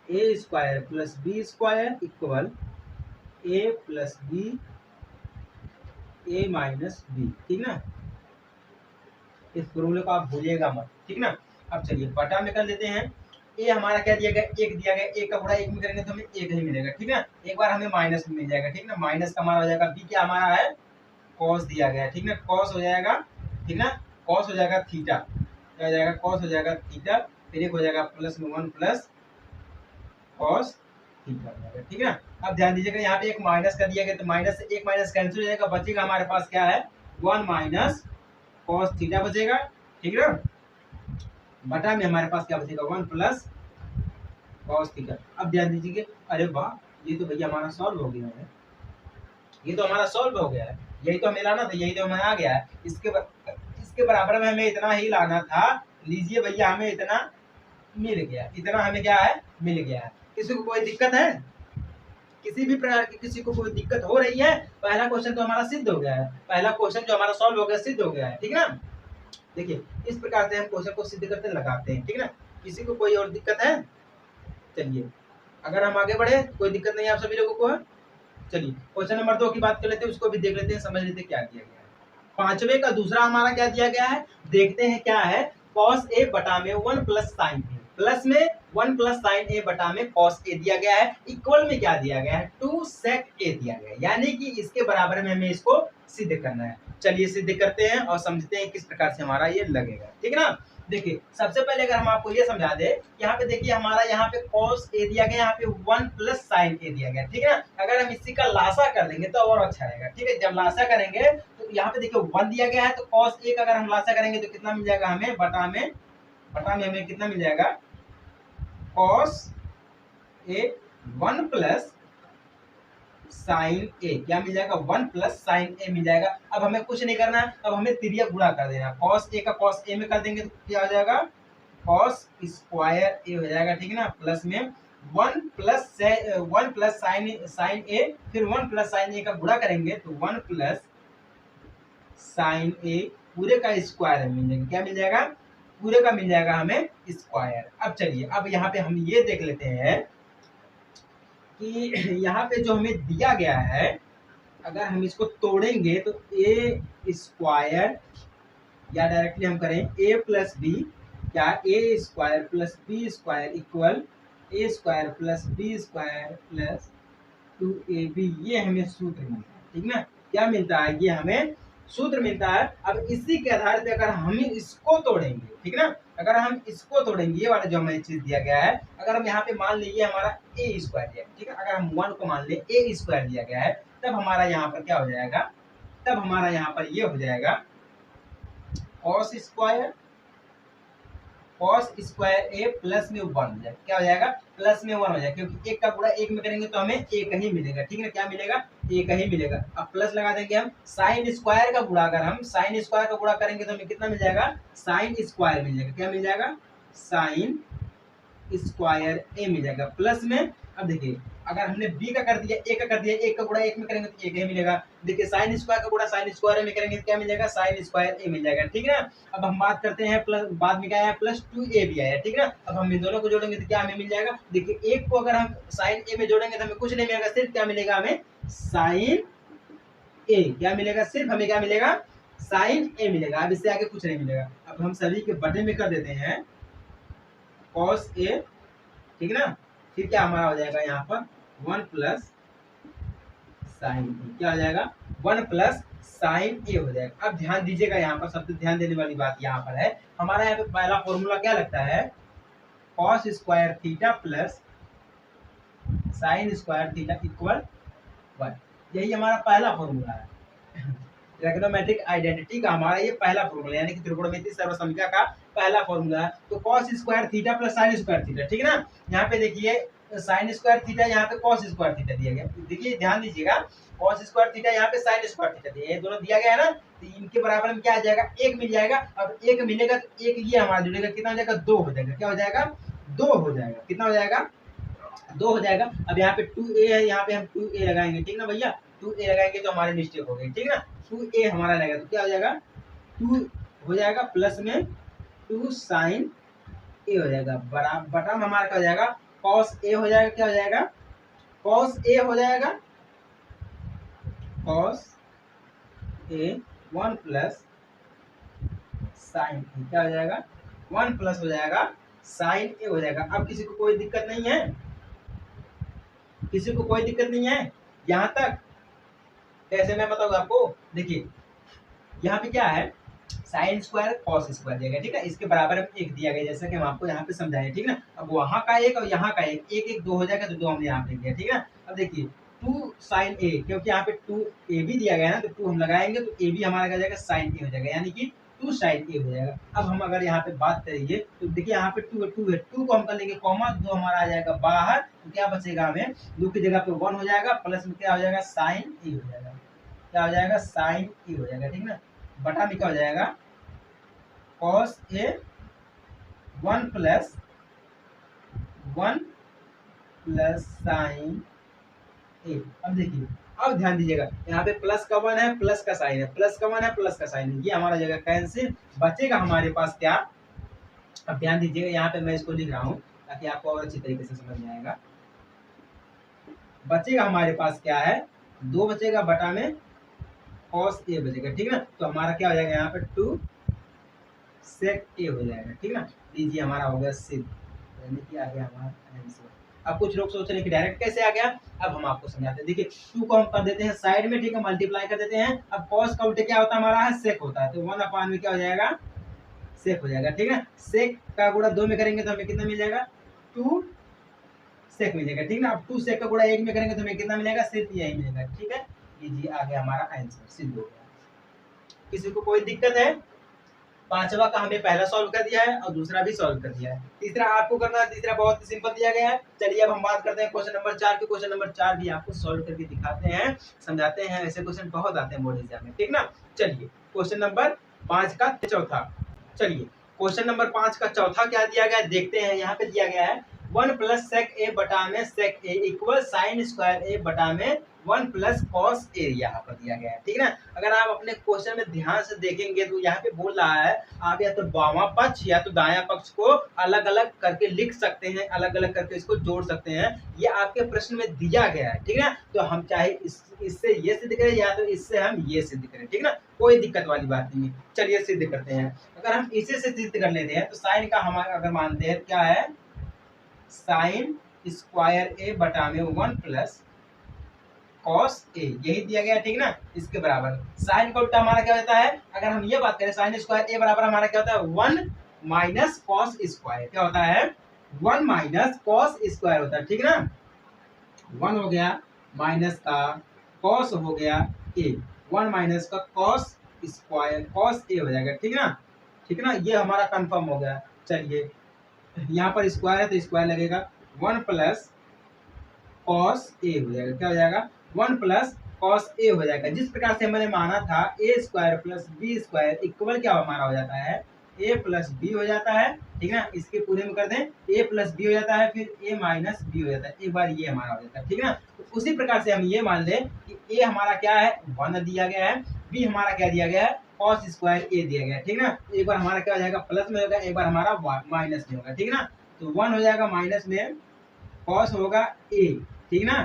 S1: A square plus B square equal A plus B A minus B, ठीक ना। इस फॉर्मूले को आप भूलिएगा मत, ठीक ना। अब चलिए बटा में कर लेते हैं। ए हमारा क्या दिया गया, एक दिया गया, एक का गुणा एक में करेंगे तो हमें एक ही मिलेगा, ठीक ना। एक बार हमें माइनस में मिल जाएगा, ठीक ना, माइनस का हमारा हो जाएगा, बी क्या हमारा है, कॉस दिया गया है, ठीक ना, कॉस हो जाएगा, ठीक ना, कॉस हो जाएगा थीटा, क्या हो जाएगा, कॉस हो जाएगा थीटा, फिर एक हो जाएगा प्लस में वन प्लस कॉस थीटा हो जाएगा, ठीक है। अब ध्यान दीजिएगा यहाँ पे एक माइनस कर दिया गया, तो माइनस से एक माइनस कैंसिल हो जाएगा, बचेगा हमारे पास क्या है, वन माइनस कॉस थीटा बचेगा, ठीक है। बटा में हमारे पास क्या बचेगा, वन प्लस कॉस थीटा। अब ध्यान दीजिए, अरे वाह, ये तो भैया हमारा सॉल्व हो गया है, ये तो हमारा सॉल्व हो गया है, यही तो हमें लाना था, यही तो हमें आ गया है। इसके बराबर में हमें इतना ही लाना था, लीजिए भैया हमें इतना मिल गया, इतना हमें क्या है, मिल गया है। किसी को कोई दिक्कत है, किसी भी प्रकार की किसी को कोई दिक्कत हो रही है, पहला क्वेश्चन तो हमारा सिद्ध हो गया है, पहला क्वेश्चन जो हमारा सॉल्व हो गया सिद्ध हो गया है, ठीक है ना। देखिए इस प्रकार से हम क्वेश्चन को सिद्ध करते लगाते हैं, ठीक है ना। किसी को कोई और दिक्कत है, चलिए अगर हम आगे बढ़े, कोई दिक्कत नहीं आप सभी लोगों को है। चलिए क्वेश्चन नंबर 2 की बात कर लेते हैं, उसको भी देख लेते हैं, समझ लेते हैं क्या दिया गया है। पांचवे का दूसरा हमारा क्या दिया गया है, देखते हैं क्या है, cos a बटा में 1 प्लस साइन ए, प्लस में 1 प्लस साइन ए बटा में cos a दिया गया है, इक्वल में क्या दिया गया है, 2 sec a दिया गया है, यानी कि इसके बराबर में हमें इसको सिद्ध करना है। चलिए सिद्ध करते हैं और समझते हैं किस प्रकार से हमारा ये लगेगा, ठीक है ना। देखिए सबसे पहले अगर हम आपको ये समझा दे, यहाँ पे देखिए हमारा यहाँ पे cos a दिया गया, यहाँ पे 1 प्लस साइन a दिया गया, ठीक है ना। अगर हम इसी का लासा कर देंगे तो और अच्छा रहेगा, ठीक है। जब लासा करेंगे तो यहाँ पे देखिए 1 दिया गया है, तो cos a का अगर हम लासा करेंगे तो कितना मिल जाएगा हमें, बटा में हमें कितना मिल जाएगा, cos a 1 प्लस साइन ए, क्या मिल जाएगा, 1 प्लस साइन ए मिल जाएगा। अब हमें कुछ नहीं करना है, अब हमें तिरिया गुणा कर देना, cos ए का cos ए में कर देंगे तो क्या हो जाएगा, cos स्क्वायर ए हो जाएगा, ठीक है ना, प्लस में 1 प्लस साइन ए, फिर 1 प्लस साइन ए का गुणा करेंगे तो 1 प्लस साइन ए पूरे का स्क्वायर मिल जाएगा, क्या मिल जाएगा, पूरे का मिल जाएगा हमें स्क्वायर। अब चलिए अब यहाँ पे हम ये देख लेते हैं कि यहाँ पे जो हमें दिया गया है, अगर हम इसको तोड़ेंगे तो ए स्क्वायर, या डायरेक्टली हम करें ए प्लस बी, क्या A square plus B square equal A square plus B square plus 2ab, ये हमें सूत्र मिलता है, ठीक ना, क्या मिलता है, ये हमें सूत्र मिलता है। अब इसी के आधार पे अगर हम इसको तोड़ेंगे, ठीक ना, अगर हम इसको तोड़ेंगे, ये वाला जो हमें चीज दिया गया है, अगर हम यहाँ पे मान लीजिए हमारा ए स्क्वायर दिया, ठीक है, अगर हम 1 को मान ले ए स्क्वायर दिया गया है, तब हमारा यहाँ पर क्या हो जाएगा, तब हमारा यहाँ पर ये हो जाएगा cos स्क्वायर ए प्लस में 1 हो जाएगा, क्या हो जाएगा, प्लस में 1 हो जाएगा, क्योंकि एक का गुणा एक में करेंगे तो हमें एक ही मिलेगा, ठीक है, क्या मिलेगा, एक ही मिलेगा। अब प्लस लगा देंगे हम, साइन स्क्वायर का गुणा, अगर हम साइन स्क्वायर का गुणा करेंगे तो हमें कितना मिल जाएगा, साइन स्क्वायर मिल जाएगा, क्या मिल जाएगा, साइन स्क्वायर ए मिल जाएगा, प्लस में। अब देखिए अगर हमने बी का कर दिया, ए का कर दिया, एक का गुणा एक में करेंगे तो एक ही मिलेगा। देखिए साइन स्क्वायर का गुणा साइन स्क्वायर में करेंगे तो क्या मिल जाएगा, साइन स्क्वायर ए मिल जाएगा, ठीक है ना। अब हम बात करते हैं प्लस, बाद में क्या आया, प्लस 2a भी आया, ठीक है ना। अब हम इन दोनों को जोड़ेंगे तो क्या हमें मिल जाएगा, देखिए एक को अगर हम साइन ए में जोड़ेंगे तो हमें कुछ नहीं मिलेगा, सिर्फ क्या मिलेगा हमें, साइन ए, क्या मिलेगा, सिर्फ हमें क्या मिलेगा, साइन ए मिलेगा। अब इससे आगे कुछ नहीं मिलेगा। अब हम सभी के बटे में कर देते हैं, कॉस ए, ठीक ना। फिर क्या हमारा हो जाएगा यहाँ पर 1 प्लस साइन ए, क्या हो जाएगा 1 प्लस साइन ए हो जाएगा। अब ध्यान दीजिएगा, यहाँ पर सबसे ध्यान देने वाली बात यहाँ पर है, हमारा यहाँ पे पहला फॉर्मूला क्या लगता है, cos square theta plus sine square theta equal 1। यही हमारा पहला फॉर्मूला है। ट्रिग्नोमेट्रिक आइडेंटिटी का हमारा ये पहला फॉर्मूला, यानी कि त्रिकोणमितीय सर्वसम्मिका का पहला फॉर्मूला है। तो cos square theta plus sine square theta, ठीक है ना। यहाँ पे देखिए साइन स्क्वायर थीटा, यहाँ पे कॉस स्क्वायर थीटा दिया गया। देखिए ध्यान दीजिएगा, कॉस स्क्वायर थीटा यहाँ पे साइन स्क्वायर थीटा दिया, ये दोनों दिया गया है ना, तो इनके बराबर में क्या आ जाएगा, एक मिल जाएगा। अब एक मिलेगा तो एक ये हमारा जुड़ेगा, कितना हो जाएगा 2 हो जाएगा। क्या हो जाएगा 2 हो जाएगा। कितना हो जाएगा 2 हो जाएगा। अब यहाँ पे 2a है, यहाँ पे हम 2a लगाएंगे, ठीक ना भैया। 2a लगाएंगे तो हमारी मिस्टेक हो गई, ठीक ना। 2a हमारा लगेगा तो क्या हो जाएगा 2 हो जाएगा, प्लस में 2 साइन ए हो जाएगा, बटा में हमारा क्या हो जाएगा कॉस ए हो जाएगा। क्या हो जाएगा कॉस ए हो जाएगा, कॉस ए 1 प्लस साइन ए, क्या हो जाएगा 1 प्लस हो जाएगा साइन ए हो जाएगा। अब किसी को कोई दिक्कत नहीं है, किसी को कोई दिक्कत नहीं है यहाँ तक। कैसे मैं बताऊंगा आपको, देखिए यहाँ पे क्या है, साइन स्क्वायर कॉस स्क्वायर दिया गया, ठीक है। इसके बराबर में एक दिया गया, जैसा कि हम आपको यहाँ पे समझाएं, ठीक ना। अब वहां का एक और यहाँ का एक, एक एक 2 हो जाएगा, तो 2 हमने यहाँ पे लिख दिया, ठीक है। अब देखिए 2 साइन ए, क्योंकि यहाँ पे 2 ए भी दिया गया है ना, तो 2 हम लगाएंगे तो ए भी हमारा क्या जाएगा साइन ए हो जाएगा, यानी कि 2 साइन ए हो जाएगा। अब हम अगर यहाँ पे बात करेंगे तो देखिए यहाँ पे 2 है, 2 को हम कर लेंगे कॉमा, 2 हमारा आ जाएगा बाहर, तो क्या बचेगा हमें 2 की जगह पे 1 हो जाएगा, प्लस में क्या हो जाएगा साइन ए हो जाएगा। क्या हो जाएगा साइन ए हो जाएगा, ठीक ना। बटा में क्या हो जाएगा कॉस ए 1 प्लस साइन ए। अब देखिए, अब ध्यान दीजिएगा, यहाँ पे प्लस का 1 है, प्लस का साइन है, प्लस का 1 है, प्लस का साइन है, ये हमारा जगह कैंसिल। बचेगा हमारे पास क्या, अब ध्यान दीजिएगा, यहाँ पे मैं इसको लिख रहा हूँ ताकि आपको और अच्छी तरीके से समझ में आएगा। बचेगा हमारे पास क्या है 2 बचेगा, बटा में कॉस ए बचेगा, ठीक ना। तो हमारा क्या हो जाएगा यहाँ पे 2 सेक ए हो जाएगा, ठीक ना। लीजिए हमारा हो गया सिद्ध, यानी कि आ गया हमारा आंसर। अब कुछ लोग सोच रहे हैं कि डायरेक्ट कैसे आ गया, अब हम आपको समझाते हैं। देखिए 2 को हम कर देते हैं साइड में, ठीक है, मल्टीप्लाई कर देते हैं। अब कॉस का उल्टे क्या होता है हमारा है सेक होता है, तो 1 अपान में क्या हो जाएगा सेक हो जाएगा, ठीक है। सेक का गुणा 2 में करेंगे तो हमें कितना मिल जाएगा 2 सेक मिल जाएगा, ठीक ना। अब 2 सेक का गुणा 1 में करेंगे तो हमें कितना मिलेगा सिर्फ यही मिलेगा, ठीक है। लीजिए आ गया हमारा आंसर, सिद्ध हो गया। किसी को कोई दिक्कत है, पांचवा का हमें पहला सॉल्व कर दिया है और दूसरा भी सॉल्व कर दिया है, तीसरा आपको करना है। तीसरा बहुत सिंपल दिया गया है। चलिए अब हम बात करते हैं क्वेश्चन नंबर 4 के। क्वेश्चन नंबर 4 भी आपको सॉल्व करके दिखाते हैं, समझाते हैं। ऐसे क्वेश्चन बहुत आते हैं बोर्ड एग्जाम में, ठीक ना। चलिए क्वेश्चन नंबर 5 का चौथा, चलिए क्वेश्चन नंबर 5 का चौथा क्या दिया गया है देखते हैं। यहाँ पे दिया गया है 1 प्लस सेक ए बटा में सेक ए इक्वल साइन स्क्वायर ए बटा में 1 प्लस कॉस ए यहाँ पर दिया गया है, ठीक ना। अगर आप अपने क्वेश्चन में ध्यान से देखेंगे तो यहाँ पे बोल रहा है आप या तो बावां पक्ष या तो दायां पक्ष को अलग अलग करके लिख सकते हैं, अलग अलग करके इसको जोड़ सकते हैं। ये आपके प्रश्न में दिया गया है, ठीक है। तो हम चाहे इससे ये सिद्ध करें या तो इससे हम ये सिद्ध करें, ठीक ना, कोई दिक्कत वाली बात नहीं है। चलिए सिद्ध करते हैं। अगर हम इसे से सिद्ध कर लेते हैं तो साइन का हम अगर मानते हैं क्या है साइन स्क्वायर ए बटा में 1 प्लस कॉस ए, यही दिया गया, ठीक ना। इसके बराबर साइन का उल्टा हमारा क्या होता है, अगर हम ये बात करें साइन स्क्वायर ए बराबर हमारा क्या होता है 1 माइनस कॉस स्क्वायर, क्या होता है 1 माइनस कॉस स्क्वायर होता है, ठीक ना। 1 हो गया माइनस का कॉस हो गया ए, 1 माइनस का कॉस स्क्वायर कॉस ए हो जाएगा, ठीक ना, ठीक ना। ये हमारा कंफर्म हो गया। चलिए यहाँ पर स्क्वायर है तो स्क्वायर लगेगा, 1 प्लस कॉस ए हो जाएगा, क्या हो जाएगा 1 प्लस कॉस ए हो जाएगा। जिस प्रकार से मैंने माना था A square plus B square equal क्या हमारा हो जाता है ए प्लस बी हो जाता है, ठीक है ना। इसके पूरे में कर दें ए प्लस बी हो जाता है, फिर ए माइनस बी हो जाता है, एक बार ये हमारा हो जाता है, ठीक है ना। तो उसी प्रकार से हम ये मान लें कि ए हमारा क्या है 1 दिया गया है, बी हमारा क्या दिया गया है कॉस स्क्वायर ए दिया गया है, ठीक ना। एक बार हमारा क्या हो जाएगा प्लस में होगा, एक बार हमारा माइनस में होगा, ठीक ना। तो 1 हो जाएगा माइनस में कॉस होगा ए, ठीक ना,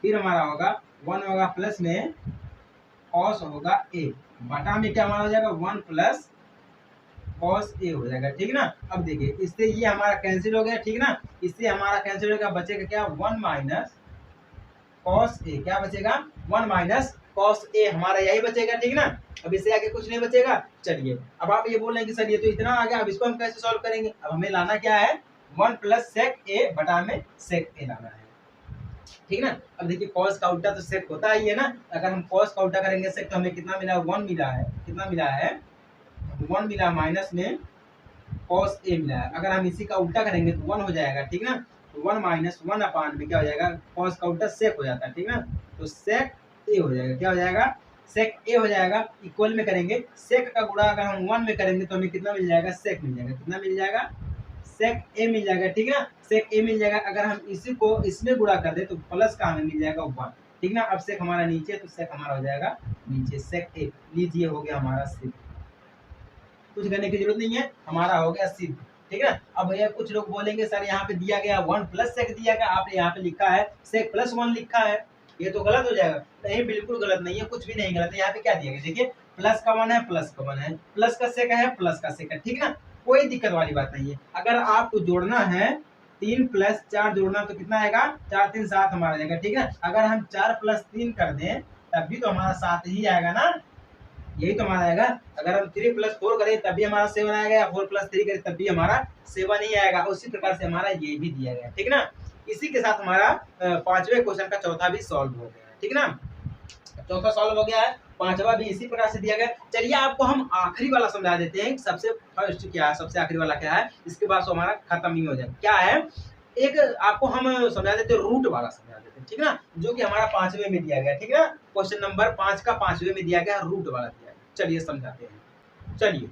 S1: फिर हमारा होगा 1 होगा प्लस में कॉस होगा ए, बटा में क्या हमारा हो जाएगा 1 प्लस कॉस ए हो जाएगा, ठीक ना। अब देखिए इससे ये हमारा कैंसिल हो गया, ठीक ना। इससे हमारा कैंसिल हो गया, बचेगा क्या, 1 माइनस कॉस ए, क्या बचेगा, 1 माइनस कॉस ए, हमारा यही बचेगा, ठीक ना। अब इससे आगे कुछ नहीं बचेगा। चलिए अब आप ये बोल रहे हैं कि सर ये तो इतना आ गया, अब इसको हम कैसे सॉल्व करेंगे। अब हमें लाना क्या है, 1 प्लस सेक ए बटा में सेक ए लाना है, ठीक ना। अब देखिए कॉस का उल्टा तो सेक होता ही है ना। अगर हम कॉस का उल्टा करेंगे सेक, तो हमें कितना मिला, 1 मिला है, कितना मिला है, 1 मिला, माइनस में कॉस ए मिला है। अगर हम इसी का उल्टा करेंगे तो 1 हो जाएगा, ठीक ना। तो 1 माइनस 1 अपान में क्या हो जाएगा, कॉस का उल्टा सेक हो जाता है, ठीक ना। तो सेक ए हो जाएगा, क्या हो जाएगा, सेक ए हो जाएगा। इक्वल में करेंगे, सेक का गुणा अगर हम 1 में करेंगे तो हमें कितना मिल जाएगा, सेक मिल जाएगा, कितना मिल जाएगा, सेक ए मिल जाएगा, ठीक ना। सेक ए मिल जाएगा। अगर हम इसी को इसमें गुणा कर दे तो प्लस का हमें मिल जाएगा 1, ठीक ना। अब सेक हमारा नीचे, तो सेक हमारा हो जाएगा नीचे, सेक ए। लीजिए हो गया हमारा सिद्ध, कुछ करने की जरूरत नहीं है, हमारा हो गया सिद्ध, ठीक है। अब ये कुछ लोग बोलेंगे सर यहाँ पे दिया गया 1 प्लस सेक दिया गया, आपने यहाँ पे लिखा है सेक प्लस 1 लिखा है, ये तो गलत हो जाएगा। नहीं, बिल्कुल गलत नहीं है, कुछ भी नहीं गलत है। यहाँ पे क्या दिया गया, देखिए प्लस का 1 है, प्लस का 1 है, प्लस का सेक है, प्लस का सेक है, ठीक ना। कोई दिक्कत वाली बात नहीं है। अगर आपको जोड़ना है 3 प्लस 4 जोड़ना तो कितना आएगा, 4 3 7 हमारा जाएगा, ठीक है। अगर हम 4 प्लस 3 कर दें तब भी तो हमारा 7 ही आएगा ना, यही तो हमारा आएगा। अगर हम 3 प्लस 4 करें तब भी हमारा 7 आएगा, या 4 प्लस 3 करें तब भी हमारा 7 ही आएगा। उसी प्रकार से हमारा ये भी दिया गया, ठीक ना। इसी के साथ हमारा 5वें क्वेश्चन का चौथा भी सॉल्व हो गया, ठीक ना। चौथा सॉल्व हो गया है, 5वां भी इसी प्रकार से दिया गया। चलिए आपको हम आखिरी वाला समझा देते हैं, सबसे फर्स्ट क्या है, सबसे आखिरी वाला क्या है, इसके बाद तो हमारा खत्म ही हो जाए। क्या है, एक आपको हम समझा देते हैं, रूट वाला समझा देते हैं, ठीक ना, जो कि हमारा 5वें में दिया गया, ठीक है। क्वेश्चन नंबर 5 का 5वें में दिया गया, रूट वाला दिया गया। चलिए समझाते हैं। चलिए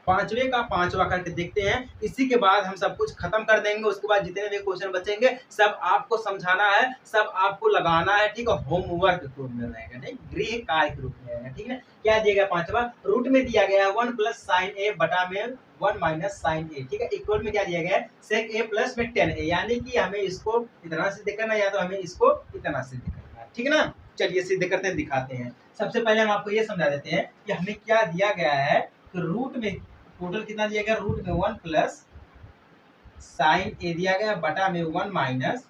S1: 5वें का 5वां करके देखते हैं, इसी के बाद हम सब कुछ खत्म कर देंगे। उसके बाद जितने भी क्वेश्चन बचेंगे सब आपको समझाना है, सब आपको लगाना है, ठीक है। होमवर्क के रूप में रहेगा, नहीं गृह कार्य के रूप में रहेगा, ठीक है। क्या दिया गया, 5वां रूट में दिया गया है 1 प्लस साइन ए बटा में 1 माइनस साइन ए, ठीक है। इक्वल में क्या दिया गया है, सेक ए प्लस में 10 ए, यानी कि हमें इसको इतना सिद्ध करना है या तो हमें इसको इतना सिद्ध करना है, ठीक है ना। चलिए सिद्ध करते हैं, दिखाते हैं। सबसे पहले हम आपको ये समझा देते हैं कि हमें क्या दिया गया है। तो रूट में टोटल कितना दिया गया, रूट में 1 प्लस साइन ए दिया गया बटा में 1 माइनस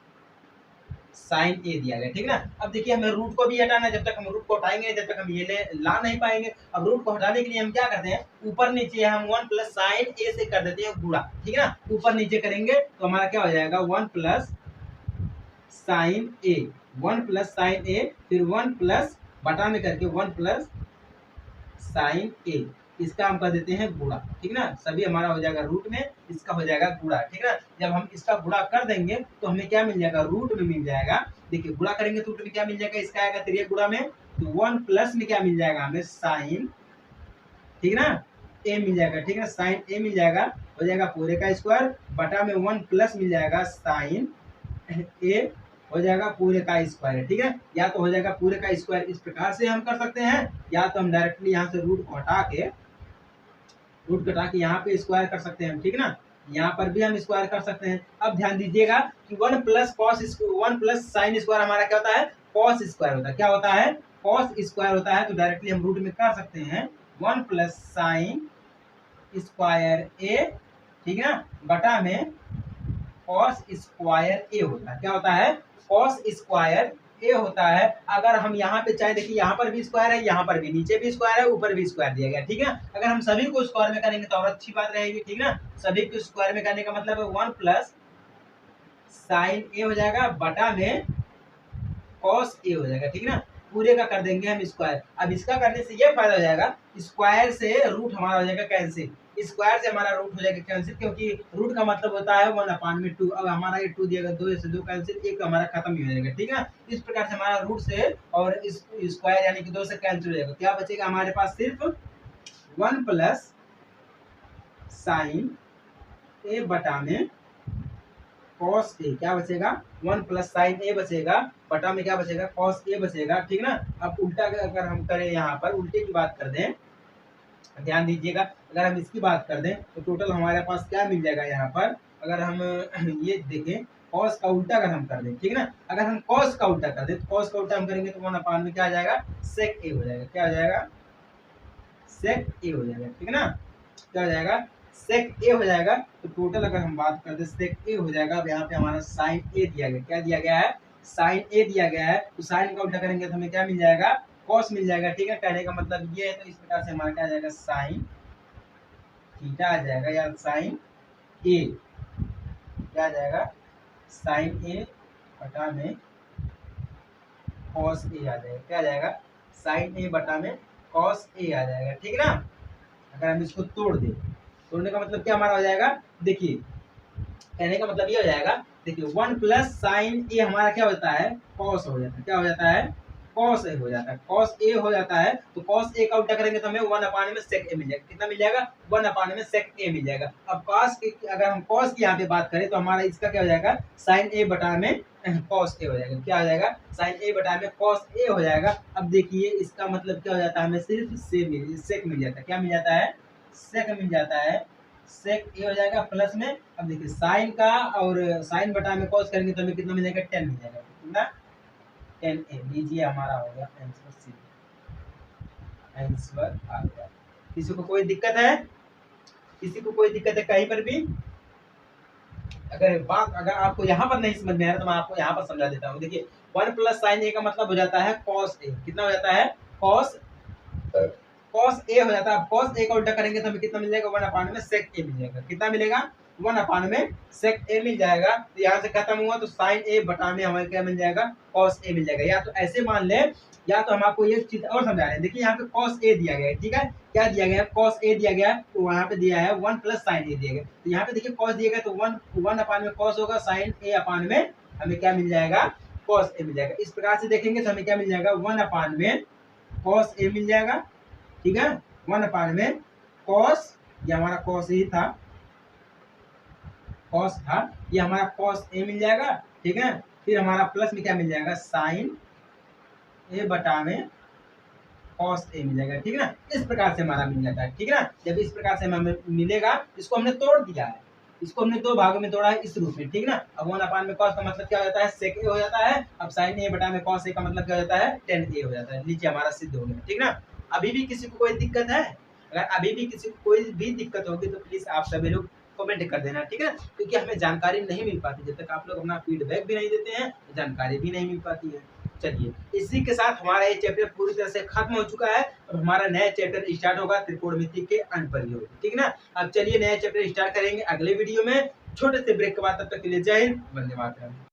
S1: साइन ए दिया गया, ठीक ना। अब देखिए हमें रूट को भी हटाना है, जब तक हम रूट को हटाएंगे जब तक हम ये ला नहीं पाएंगे। अब रूट को हटाने के लिए हम क्या करते हैं, ऊपर नीचे हम 1 प्लस साइन ए से कर देते हैं गुणा, ठीक है ना। ऊपर नीचे करेंगे तो हमारा क्या हो जाएगा, 1 प्लस साइन ए, 1 प्लस साइन ए, फिर 1 प्लस बटा में करके 1 प्लस साइन ए, इसका हम कर देते हैं गुणा, ठीक ना। सभी हमारा हो जाएगा रूट में, इसका हो जाएगा गुणा, ठीक ना। जब हम इसका गुणा कर देंगे तो हमें क्या मिल जाएगा, रूट में मिल जाएगा। देखिए गुणा करेंगे तो रूट में क्या मिल जाएगा, इसका आएगा 3 गुणा में, तो 1 प्लस में क्या मिल जाएगा हमें, साइन, ठीक ना, ए मिल जाएगा, ठीक है। साइन ए मिल जाएगा, हो जाएगा पूरे का स्क्वायर बटा में 1 प्लस मिल जाएगा साइन ए, हो जाएगा पूरे का स्क्वायर, ठीक है। या तो हो जाएगा पूरे का स्क्वायर, इस प्रकार से हम कर सकते हैं, या तो हम डायरेक्टली यहाँ से रूट को हटा के यहाँ पे स्क्वायर कर सकते हैं, ठीक ना। यहाँ पर भी हम स्क्वायर कर सकते हैं। अब ध्यान दीजिएगा कि 1 plus cos 1 plus sign square हमारा क्या होता है, कॉस स्क्वायर होता है। क्या होता है, कॉस स्क्वायर होता है। तो डायरेक्टली हम रूट में कर सकते हैं 1 प्लस साइन स्क्वायर ए, ठीक है ना, बटा में कॉस स्क्वायर ए होता है। क्या होता है, कॉस स्क्वायर ए होता है। अगर हम यहाँ पे चाहे, देखिए यहाँ पर भी स्क्वायर है, यहाँ पर भी, नीचे भी स्क्वायर है, ऊपर भी स्क्वायर दिया गया, ठीक है। अगर हम सभी को स्क्वायर में करेंगे तो और अच्छी बात रहेगी, ठीक ना। सभी को स्क्वायर में करने का मतलब है 1 प्लस साइन ए हो जाएगा बटा में कॉस ए हो जाएगा, ठीक ना। पूरे का कर देंगे हम स्क्वायर। अब इसका करने से ये फायदा हो जाएगा, स्क्वायर से रूट हमारा हो जाएगा कैंसिल, स्क्वायर से हमारा रूट हो जाएगा कैंसिल, क्योंकि रूट का मतलब होता है 1/2। अब हमारा ये 2 दिएगा, 2 से 2 कैंसिल, 1 हमारा खत्म ही हो जाएगा, ठीक है। इस प्रकार से हमारा रूट से और स्क्वायर यानी कि 2 से कैंसिल हो जाएगा। क्या बचेगा हमारे पास, सिर्फ 1 प्लस साइन ए बटा में कॉस ए, क्या बचेगा, 1 प्लस साइन ए बचेगा बटा में क्या बचेगा, कॉस ए बचेगा, ठीक ना। अब उल्टा अगर हम करें, यहाँ पर उल्टे की बात कर दें, ध्यान दीजिएगा, अगर हम इसकी बात कर दें तो टोटल हमारे पास क्या मिल जाएगा यहाँ पर। अगर हम ये देखें, कॉस का उल्टा अगर हम कर दें, ठीक ना, अगर हम कॉस का उल्टा कर दें तो कॉस का उल्टा हम करेंगे तो 1/, में क्या आ जाएगा, सेक ए हो जाएगा। क्या हो जाएगा, सेक ए हो जाएगा, ठीक है ना। क्या हो जाएगा, सेक ए हो जाएगा। तो टोटल अगर हम बात करते सेक ए हो जाएगा। अब यहाँ पे हमारा साइन ए दिया गया, क्या दिया गया है, साइन ए दिया गया है। तो साइन का उल्टा करेंगे तो हमें क्या मिल जाएगा, कॉस मिल जाएगा। ठीक है, कहने का मतलब ये है। तो इस प्रकार से हमारा क्या आ जाएगा, साइन थीटा आ जाएगा या साइन ए, क्या आ जाएगा, साइन ए बटा में कॉस ए आ जाएगा। क्या आ जाएगा, साइन ए बटा में कॉस ए आ जाएगा। ठीक है ना। अगर हम इसको तोड़ दें, तोड़ने का मतलब क्या हमारा हो जाएगा, देखिए कहने का मतलब ये हो जाएगा, देखिए 1 प्लस साइन ए हमारा क्या होता है, कॉस हो जाता है। क्या हो जाता है, कॉस ए हो जाता है। कॉस ए हो जाता है। तो कॉस ए का उल्टा करेंगे तो हमें 1 अपान में सेक ए मिल जाएगा। कितना मिल जाएगा, 1 अपान में सेक ए मिल जाएगा। अब कॉस की अगर हम कॉस की यहाँ पे बात करें तो हमारा इसका क्या हो जाएगा, साइन ए बटा में कॉस ए हो जाएगा। क्या हो जाएगा, साइन ए बटा में कॉस ए हो जाएगा। अब देखिए इसका मतलब क्या हो जाता है, हमें सिर्फ सेक मिल जाता है। क्या मिल जाता है, सेक मिल जाता है। सेक ए हो जाएगा प्लस में, अब देखिए साइन का और साइन बटा में कॉस करेंगे तो हमें कितना मिल जाएगा, 10 मिल जाएगा। कितना, 10 ए। लीजिए हमारा हो गया आंसर सी, आंसर आ गया। किसी को कोई दिक्कत है, किसी को कोई दिक्कत है कहीं पर भी? अगर आपको यहाँ पर नहीं समझ में आ रहा तो मैं आपको यहाँ पर समझा देता हूँ। देखिए 1 प्लस साइन ए का मतलब हो जाता है कॉस ए। कितना हो जाता है, कॉस ए हो जाता है। कॉस ए का उल्टा करेंगे तो हमें कितना मिल जाएगा, 1 अपान में सेक ए मिल जाएगा। कितना मिलेगा, 1 अपान में सेक ए मिल जाएगा। तो यहाँ से खत्म हुआ तो साइन ए बटा में हमें क्या मिल जाएगा, कॉस ए मिल जाएगा। या तो ऐसे मान ले, या तो हम आपको ये चीज और समझा रहे हैं। देखिए यहाँ पे कॉस ए दिया गया है। ठीक है, क्या दिया गया है, कॉस ए दिया गया है। तो वहाँ पे दिया है 1 प्लस साइन ए दिया गया। तो यहाँ पे देखिए कॉस दिया गया तो 1 अपान में कॉस होगा, साइन ए अपान में हमें क्या मिल जाएगा, कॉस ए मिल जाएगा। इस प्रकार से देखेंगे तो हमें क्या मिल जाएगा, 1 अपान में कॉस ए मिल जाएगा। ठीक है, 1 अपान में कॉस, ये हमारा कॉस ही था, कॉस था, ये हमारा कॉस ए मिल जाएगा। ठीक है, फिर हमारा प्लस में क्या मिल जाएगा, साइन ए बटा में कॉस ए मिल जाएगा। ठीक है ना, इस प्रकार से हमारा मिल जाता है। ठीक है ना, जब इस प्रकार से हमें मिलेगा, इसको हमने तोड़ दिया है, इसको हमने 2 भागों में तोड़ा है इस रूप में। ठीक है ना, अब 1 अपान में कॉस का मतलब क्या हो जाता है, सेक ए हो जाता है। अब साइन ए बटा में कॉस ए का मतलब क्या हो जाता है, 10 ए हो जाता है। नीचे हमारा सिद्ध हो गया। ठीक है ना, अभी भी किसी को कोई दिक्कत है? अगर अभी भी किसी को कोई भी दिक्कत होगी तो प्लीज आप सभी लोग कमेंट कर देना। ठीक है ना, क्योंकि हमें जानकारी नहीं मिल पाती जब तक आप लोग अपना फीडबैक भी नहीं देते हैं, तो जानकारी भी नहीं मिल पाती है। चलिए, इसी के साथ हमारा ये चैप्टर पूरी तरह से खत्म हो चुका है। अब हमारा नया चैप्टर स्टार्ट होगा त्रिकोणमिति के अनुप्रयोग। ठीक है ना, अब चलिए नया चैप्टर स्टार्ट करेंगे अगले वीडियो में। छोटे से ब्रेक के बाद, तब तक के लिए जय हिंद, वंदे मातरम।